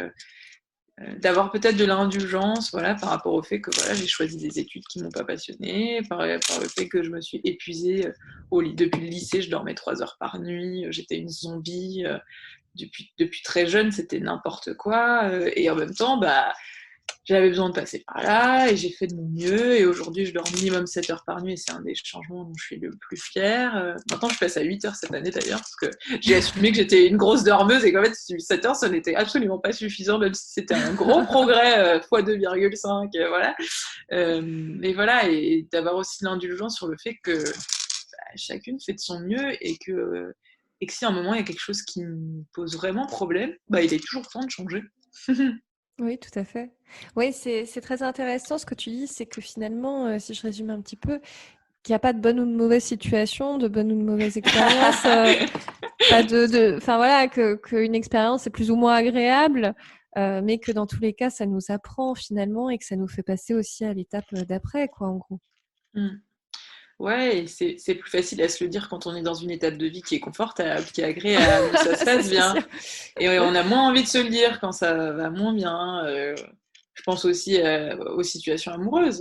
B: d'avoir peut-être de l'indulgence voilà, par rapport au fait que voilà, j'ai choisi des études qui ne m'ont pas passionnée, par le fait que je me suis épuisée au lit. Depuis le lycée, je dormais 3 heures par nuit, j'étais une zombie. Depuis très jeune, c'était n'importe quoi. Et en même temps, j'avais besoin de passer par là et j'ai fait de mon mieux. Et aujourd'hui, je dors minimum 7 heures par nuit et c'est un des changements dont je suis le plus fière. Maintenant, je passe à 8 heures cette année d'ailleurs parce que j'ai assumé que j'étais une grosse dormeuse et qu'en fait, 7 heures, ça n'était absolument pas suffisant, même si c'était un gros progrès x 2,5. Voilà. Mais voilà, et d'avoir aussi l'indulgence sur le fait que chacune fait de son mieux et que si à un moment il y a quelque chose qui me pose vraiment problème, il est toujours temps de changer.
A: Oui, tout à fait. Oui, c'est très intéressant ce que tu dis, c'est que finalement, si je résume un petit peu, qu'il n'y a pas de bonne ou de mauvaise situation, de bonne ou de mauvaise expérience, pas enfin voilà, qu'une expérience est plus ou moins agréable, mais que dans tous les cas, ça nous apprend finalement et que ça nous fait passer aussi à l'étape d'après, quoi, en gros.
B: Mm. Ouais, et c'est plus facile à se le dire quand on est dans une étape de vie qui est confortable, qui est agréable, où ça se
A: Ça,
B: passe
A: c'est
B: bien.
A: sûr.
B: Et on a moins envie de se le dire quand ça va moins bien. Je pense aussi aux situations amoureuses,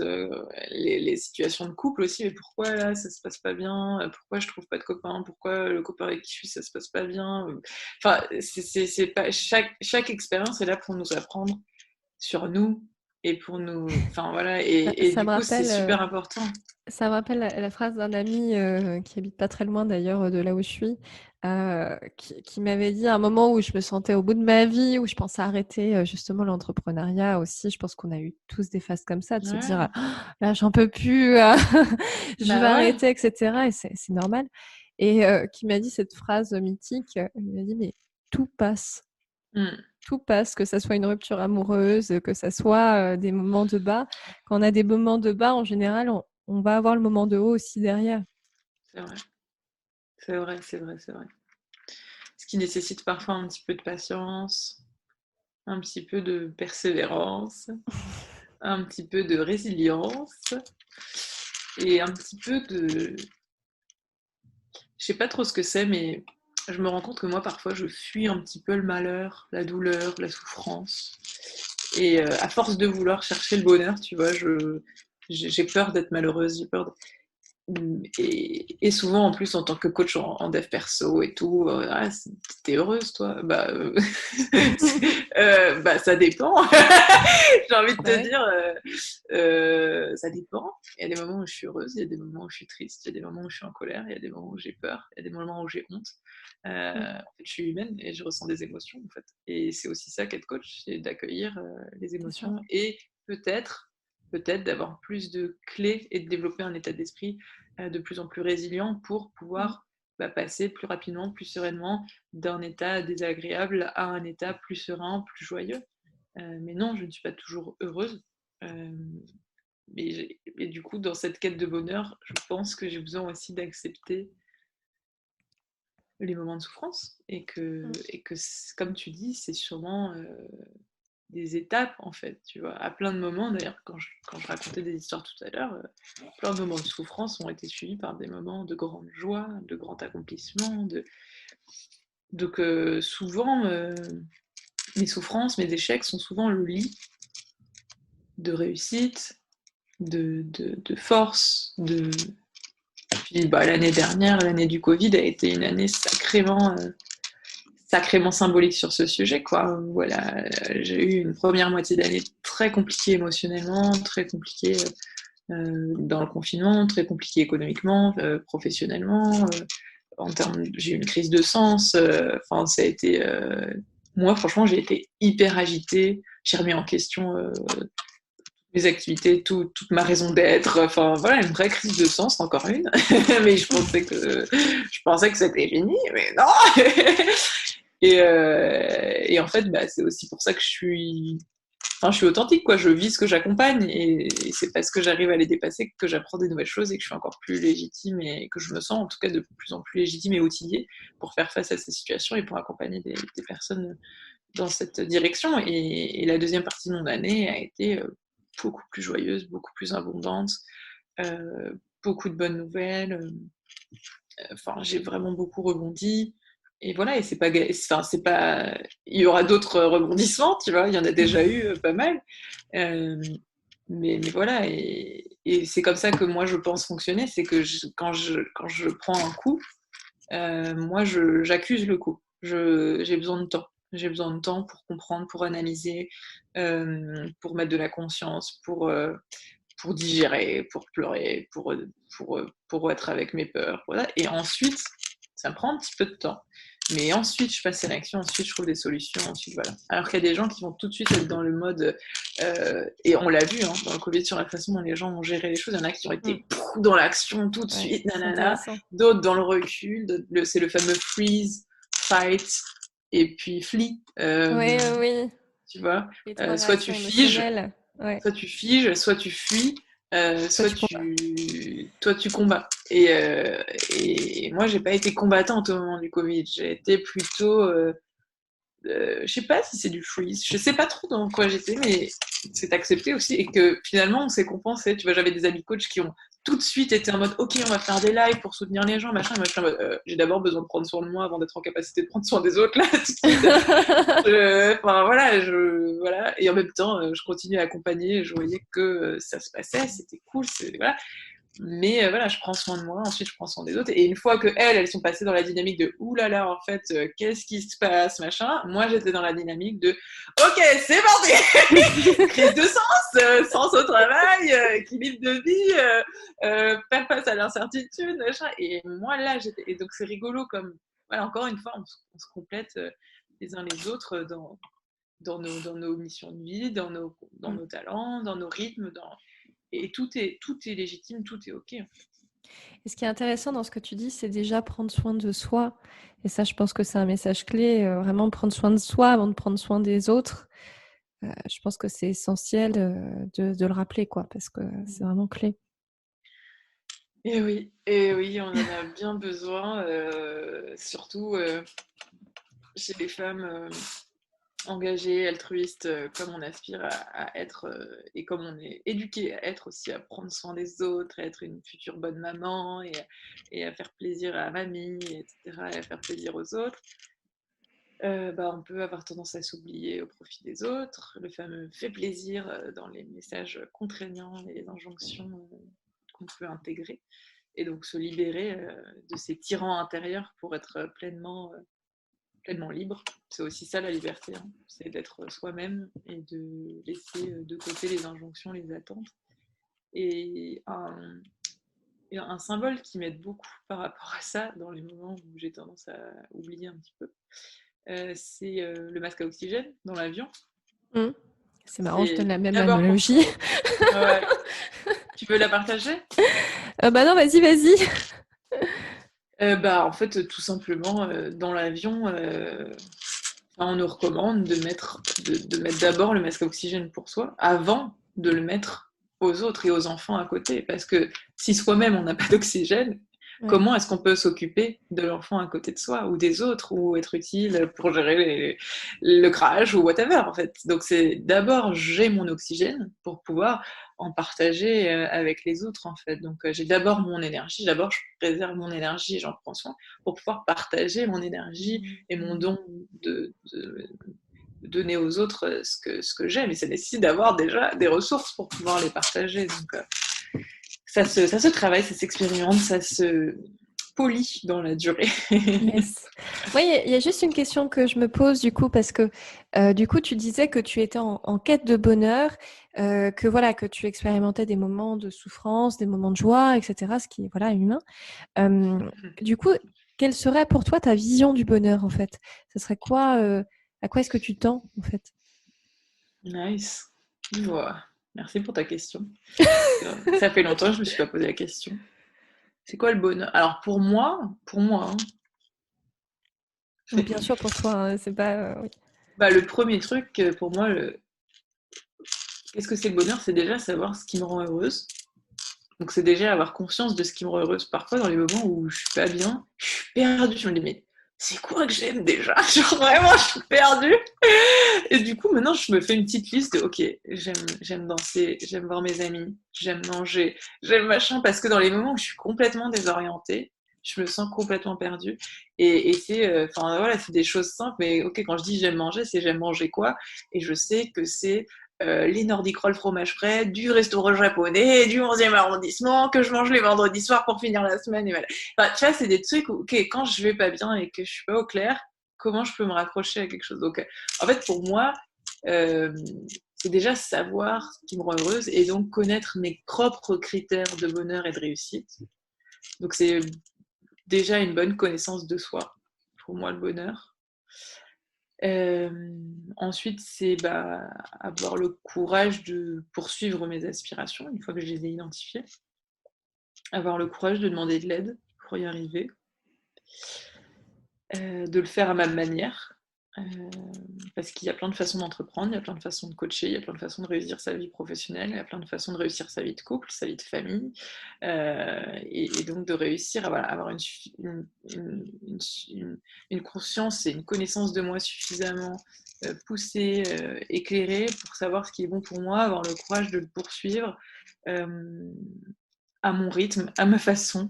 B: les situations de couple aussi. Mais pourquoi là ça se passe pas bien? Pourquoi je trouve pas de copain? Pourquoi le copain avec qui je suis ça se passe pas bien? Enfin, c'est pas chaque expérience est là pour nous apprendre sur nous et pour nous. Enfin voilà. Et
A: Ça
B: du
A: me
B: coup c'est
A: rappelle,
B: super important.
A: ça me rappelle la phrase d'un ami qui habite pas très loin d'ailleurs de là où je suis, qui m'avait dit à un moment où je me sentais au bout de ma vie, où je pensais arrêter justement l'entrepreneuriat aussi. Je pense qu'on a eu tous des phases comme ça, de se dire
B: Ouais.
A: ah, là j'en peux plus, je vais
B: Bah ouais.
A: arrêter, etc. Et c'est normal. Et qui m'a dit cette phrase mythique, il m'a dit mais tout passe.
B: Mm.
A: Tout passe, que ça soit une rupture amoureuse, que ça soit des moments de bas. Quand on a des moments de bas, en général, on va avoir le moment de haut aussi derrière.
B: C'est vrai. C'est vrai, c'est vrai, c'est vrai. Ce qui nécessite parfois un petit peu de patience, un petit peu de persévérance, un petit peu de résilience et un petit peu de... Je sais pas trop ce que c'est, mais je me rends compte que moi, parfois, je fuis un petit peu le malheur, la douleur, la souffrance. Et à force de vouloir chercher le bonheur, tu vois, j'ai peur d'être malheureuse, j'ai peur. Et souvent, en plus, en tant que coach en dev perso et tout, t'es heureuse, toi? Bah, ça dépend. J'ai envie de te
A: Ouais.
B: dire, ça dépend. Il y a des moments où je suis heureuse, il y a des moments où je suis triste, il y a des moments où je suis en colère, il y a des moments où j'ai peur, il y a des moments où j'ai honte.
A: Mm.
B: En fait, je suis humaine et je ressens des émotions, en fait. Et c'est aussi ça qu'être coach, c'est d'accueillir les
A: C'est ça.
B: émotions et peut-être, peut-être d'avoir plus de clés et de développer un état d'esprit de plus en plus résilient pour
A: Mm.
B: pouvoir passer plus rapidement, plus sereinement d'un état désagréable à un état plus serein, plus joyeux. Mais non, je ne suis pas toujours heureuse. Euh, mais du coup, dans cette quête de bonheur, je pense que j'ai besoin aussi d'accepter les moments de souffrance
A: Mm.
B: et que comme tu dis, c'est sûrement des étapes en fait, tu vois. À plein de moments, d'ailleurs, quand je racontais des histoires tout à l'heure, plein de moments de souffrance ont été suivis par des moments de grande joie, de grand accomplissement. Donc souvent, mes souffrances, mes échecs sont souvent le lit de réussite, de force, de... Puis l'année dernière, l'année du Covid, a été une année sacrément symbolique sur ce sujet, quoi. Voilà, j'ai eu une première moitié d'année très compliquée émotionnellement, très compliquée dans le confinement, très compliquée économiquement, professionnellement. J'ai eu une crise de sens. Enfin, ça a été. Moi, franchement, j'ai été hyper agitée. J'ai remis en question mes activités, toute ma raison d'être. Enfin, voilà, une vraie crise de sens, encore une. Mais je pensais que c'était fini, mais non. Et en fait, c'est aussi pour ça que je suis authentique, quoi. Je vis ce que j'accompagne et c'est parce que j'arrive à les dépasser que j'apprends des nouvelles choses et que je suis encore plus légitime et que je me sens en tout cas de plus en plus légitime et outillée pour faire face à ces situations et pour accompagner des personnes dans cette direction. Et la deuxième partie de mon année a été beaucoup plus joyeuse, beaucoup plus abondante, euh, beaucoup de bonnes nouvelles. Enfin, j'ai vraiment beaucoup rebondi. Et voilà, et c'est pas, il y aura d'autres rebondissements, tu vois, il y en a déjà eu pas mal. Euh, mais voilà, et c'est comme ça que moi je pense fonctionner, c'est que quand je prends un coup, j'accuse le coup. J'ai besoin de temps. J'ai besoin de temps pour comprendre, pour analyser, pour mettre de la conscience, pour digérer, pour pleurer, pour être avec mes peurs. Voilà. Et ensuite, ça me prend un petit peu de temps. Mais ensuite, je passe à l'action, ensuite, je trouve des solutions, ensuite, voilà. Alors qu'il y a des gens qui vont tout de suite être dans le mode, et on l'a vu hein, dans le Covid, sur la façon dont les gens ont géré les choses, il y en a qui ont
A: Mm.
B: été dans l'action tout de
A: Ouais,
B: suite,
A: c'est
B: nanana,
A: intéressant.
B: d'autres dans le recul, c'est le fameux freeze, fight, et puis flee,
A: Oui, oui, oui.
B: tu vois.
A: Les trois
B: Soit tu
A: réactions
B: figes,
A: émotionnelles. Ouais.
B: soit tu fuis,
A: Soit tu combats.
B: toi tu combats. Et moi, j'ai pas été combattante au moment du Covid. J'ai été plutôt, je sais pas si c'est du freeze. Je sais pas trop dans quoi j'étais, mais c'est accepté aussi et que finalement on s'est compensé. Tu vois, j'avais des amis coachs qui ont tout de suite été en mode ok, on va faire des lives pour soutenir les gens, machin. Et moi, je suis en mode j'ai d'abord besoin de prendre soin de moi avant d'être en capacité de prendre soin des autres là tout de suite. Enfin voilà, voilà, et en même temps, je continuais à accompagner. Je voyais que ça se passait, c'était cool, voilà. Mais voilà, je prends soin de moi, ensuite je prends soin des autres. Et une fois que elles sont passées dans la dynamique de ouh là là, en fait, qu'est-ce qui se passe, machin, moi j'étais dans la dynamique de ok, c'est parti, crise de sens, sens au travail, équilibre de vie, faire face à l'incertitude, machin. Et moi là, et donc c'est rigolo comme, voilà, encore une fois, on se complète les uns les autres dans nos missions de vie, dans
A: Mm.
B: nos talents, dans nos rythmes, et tout est légitime, tout est OK.
A: Et ce qui est intéressant dans ce que tu dis, c'est déjà prendre soin de soi. Et ça, je pense que c'est un message clé, vraiment prendre soin de soi avant de prendre soin des autres. Je pense que c'est essentiel de le rappeler, quoi, parce que c'est vraiment clé.
B: Et oui, on en a bien besoin, surtout chez les femmes engagées, altruistes, comme on aspire à être et comme on est éduqué à être aussi, à prendre soin des autres, à être une future bonne maman et à faire plaisir à mamie, etc., et à faire plaisir aux autres. On peut avoir tendance à s'oublier au profit des autres, le fameux fait plaisir dans les messages contraignants et les injonctions qu'on peut intégrer. et donc se libérer de ces tyrans intérieurs pour être pleinement libre. C'est aussi ça la liberté, hein. C'est d'être soi-même et de laisser de côté les injonctions, les attentes. Et un symbole qui m'aide beaucoup par rapport à ça, dans les moments où j'ai tendance à oublier un petit peu, c'est le masque à oxygène dans l'avion.
A: Mmh. C'est marrant, je
B: C'est
A: donne la même
B: d'abord pour
A: analogie.
B: ouais. Tu veux la partager?
A: Bah non, vas-y.
B: En fait, tout simplement, dans l'avion, on nous recommande de mettre d'abord le masque à oxygène pour soi, avant de le mettre aux autres et aux enfants à côté. Parce que si soi-même on n'a pas d'oxygène,
A: Ouais.
B: comment est-ce qu'on peut s'occuper de l'enfant à côté de soi ou des autres ou être utile pour gérer le crash ou whatever en fait. Donc c'est d'abord j'ai mon oxygène pour pouvoir en partager avec les autres en fait. Donc j'ai d'abord mon énergie, d'abord je préserve mon énergie, j'en prends soin pour pouvoir partager mon énergie et mon don de donner aux autres ce que j'aime. Et ça nécessite d'avoir déjà des ressources pour pouvoir les partager. Donc ça se travaille, ça s'expérimente, ça se polie dans la durée.
A: Yes. Moi, il y a juste une question que je me pose du coup, parce que du coup, tu disais que tu étais en quête de bonheur, que voilà, que tu expérimentais des moments de souffrance, des moments de joie, etc., ce qui est voilà, humain. Du coup, quelle serait pour toi ta vision du bonheur en fait? Ce serait quoi, à quoi est-ce que tu tends en fait?
B: Nice. Voilà. Merci pour ta question. Ça fait longtemps que je ne me suis pas posé la question. C'est quoi le bonheur? Alors pour moi, hein,
A: Oui, bien sûr pour toi, hein, c'est pas oui.
B: le premier truc pour moi, qu'est-ce que c'est le bonheur? C'est déjà savoir ce qui me rend heureuse. Donc c'est déjà avoir conscience de ce qui me rend heureuse. Parfois, dans les moments où je suis pas bien, je suis perdue. Je me dis, mais c'est quoi que j'aime déjà? Genre vraiment, je suis perdue. Et du coup, maintenant, je me fais une petite liste de, ok, j'aime danser, j'aime voir mes amis, j'aime manger, j'aime machin, parce que dans les moments où je suis complètement désorientée, je me sens complètement perdue. Et c'est, enfin voilà, c'est des choses simples, mais ok, quand je dis j'aime manger, c'est j'aime manger quoi? Et je sais que c'est les Nordic Roll fromage frais, du restaurant japonais, du 11e arrondissement, que je mange les vendredis soirs pour finir la semaine. Et voilà. Enfin, tu vois, c'est des trucs où, ok, quand je vais pas bien et que je suis pas au clair, comment je peux me raccrocher à quelque chose? Donc, en fait, pour moi, euh, c'est déjà savoir ce qui me rend heureuse et donc connaître mes propres critères de bonheur et de réussite. Donc, c'est déjà une bonne connaissance de soi, pour moi, le bonheur. Ensuite, c'est avoir le courage de poursuivre mes aspirations une fois que je les ai identifiées. Avoir le courage de demander de l'aide pour y arriver. De le faire à ma manière. Parce qu'il y a plein de façons d'entreprendre, il y a plein de façons de coacher, il y a plein de façons de réussir sa vie professionnelle, il y a plein de façons de réussir sa vie de couple, sa vie de famille, et donc de réussir à voilà, avoir une conscience et une connaissance de moi suffisamment poussée, éclairée pour savoir ce qui est bon pour moi, avoir le courage de le poursuivre à mon rythme, à ma façon.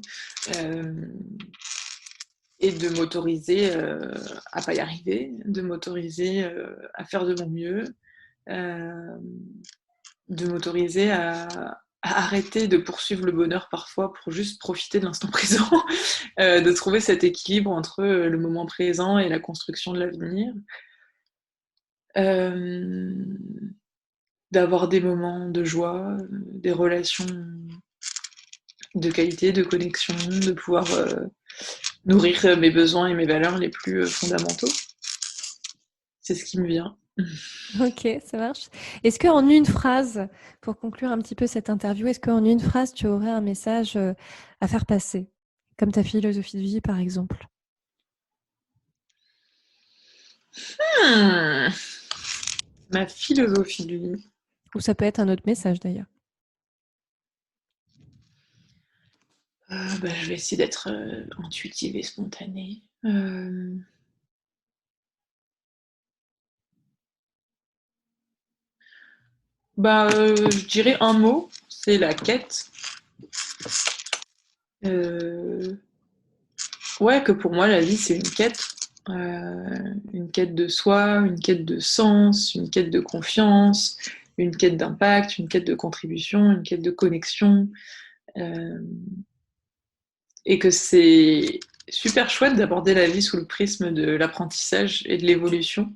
B: Et de m'autoriser à pas y arriver, de m'autoriser à faire de mon mieux, euh, de m'autoriser à arrêter de poursuivre le bonheur parfois pour juste profiter de l'instant présent, de trouver cet équilibre entre le moment présent et la construction de l'avenir, d'avoir des moments de joie, des relations de qualité, de connexion, de pouvoir nourrir mes besoins et mes valeurs les plus fondamentaux. C'est ce qui me vient.
A: OK, ça marche. Est-ce qu'en une phrase, pour conclure un petit peu cette interview, est-ce qu'en une phrase, tu aurais un message à faire passer, comme ta philosophie de vie, par exemple?
B: Ma philosophie de vie.
A: Ou ça peut être un autre message d'ailleurs.
B: Je vais essayer d'être intuitive et spontanée. Je dirais un mot, c'est la quête. Ouais, que pour moi, la vie, c'est une quête de soi, une quête de sens, une quête de confiance, une quête d'impact, une quête de contribution, une quête de connexion. Euh, et que c'est super chouette d'aborder la vie sous le prisme de l'apprentissage et de l'évolution,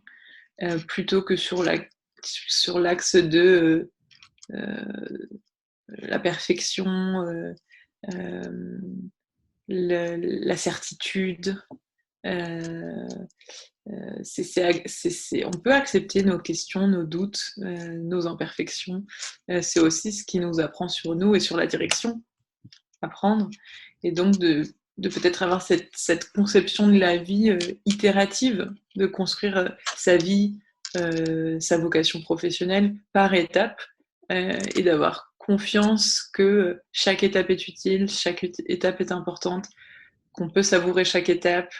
B: plutôt que sur l'axe de la perfection, la certitude. Euh, on peut accepter nos questions, nos doutes, nos imperfections. C'est aussi ce qui nous apprend sur nous et sur la direction à prendre. Et donc de peut-être avoir cette conception de la vie itérative, de construire sa vie, sa vocation professionnelle par étapes, et d'avoir confiance que chaque étape est utile, chaque étape est importante, qu'on peut savourer chaque étape,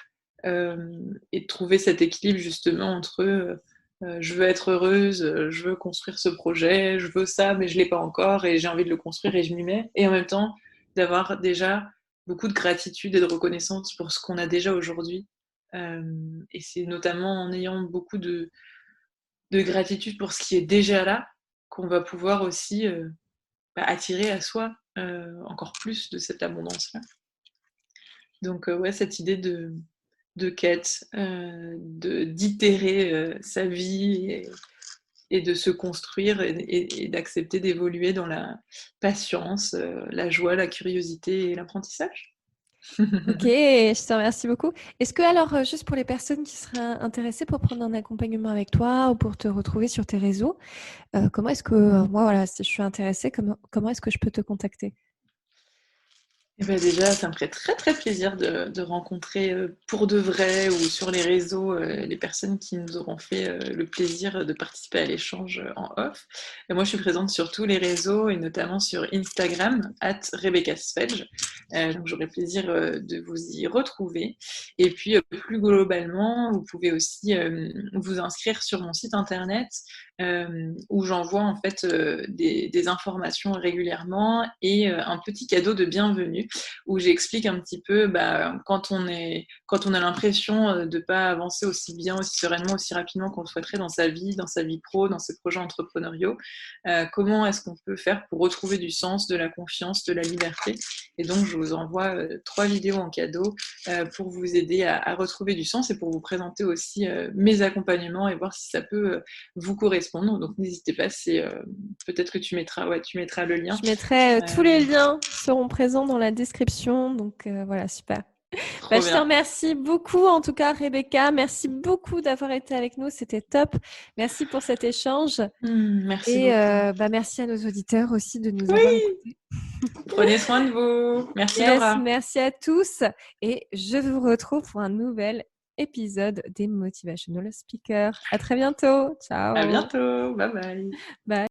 B: et de trouver cet équilibre justement entre je veux être heureuse, je veux construire ce projet, je veux ça, mais je ne l'ai pas encore et j'ai envie de le construire et je m'y mets. Et en même temps, d'avoir déjà beaucoup de gratitude et de reconnaissance pour ce qu'on a déjà aujourd'hui. Et c'est notamment en ayant beaucoup de gratitude pour ce qui est déjà là qu'on va pouvoir aussi attirer à soi encore plus de cette abondance-là. Donc ouais, cette idée de quête, d'itérer sa vie et de se construire et d'accepter d'évoluer dans la patience, la joie, la curiosité et l'apprentissage.
A: Ok, je te remercie beaucoup. Est-ce que alors, juste pour les personnes qui seraient intéressées pour prendre un accompagnement avec toi ou pour te retrouver sur tes réseaux, comment est-ce que, moi, voilà, si je suis intéressée, comment est-ce que je peux te contacter?
B: Et ben déjà, ça me ferait très très plaisir de rencontrer pour de vrai ou sur les réseaux les personnes qui nous auront fait le plaisir de participer à l'échange en off. Et moi, je suis présente sur tous les réseaux et notamment sur Instagram, @RebeccaSfedge. Donc, j'aurai plaisir de vous y retrouver. Et puis, plus globalement, vous pouvez aussi vous inscrire sur mon site internet où j'envoie en fait des informations régulièrement et un petit cadeau de bienvenue où j'explique un petit peu quand on a l'impression de ne pas avancer aussi bien, aussi sereinement, aussi rapidement qu'on le souhaiterait dans sa vie pro, dans ses projets entrepreneuriaux, comment est-ce qu'on peut faire pour retrouver du sens, de la confiance, de la liberté. Et donc je vous envoie 3 vidéos en cadeau pour vous aider à retrouver du sens et pour vous présenter aussi mes accompagnements et voir si ça peut vous correspondre. Donc n'hésitez pas, peut-être que tu mettras le lien.
A: Je mettrai tous les liens seront présents dans la description. Donc voilà, super.
B: Trop
A: Je te
B: bien.
A: remercie beaucoup, en tout cas, Rebecca. Merci beaucoup d'avoir été avec nous. C'était top. Merci pour cet échange.
B: Merci
A: Et
B: beaucoup.
A: merci à nos auditeurs aussi de nous avoir
B: Oui,
A: écoutés.
B: prenez soin de vous. Merci
A: Yes,
B: Laura.
A: merci à tous. Et je vous retrouve pour un nouvel épisode des Motivational Speakers. À très bientôt.
B: À
A: Ciao.
B: bientôt. Bye bye.
A: Bye.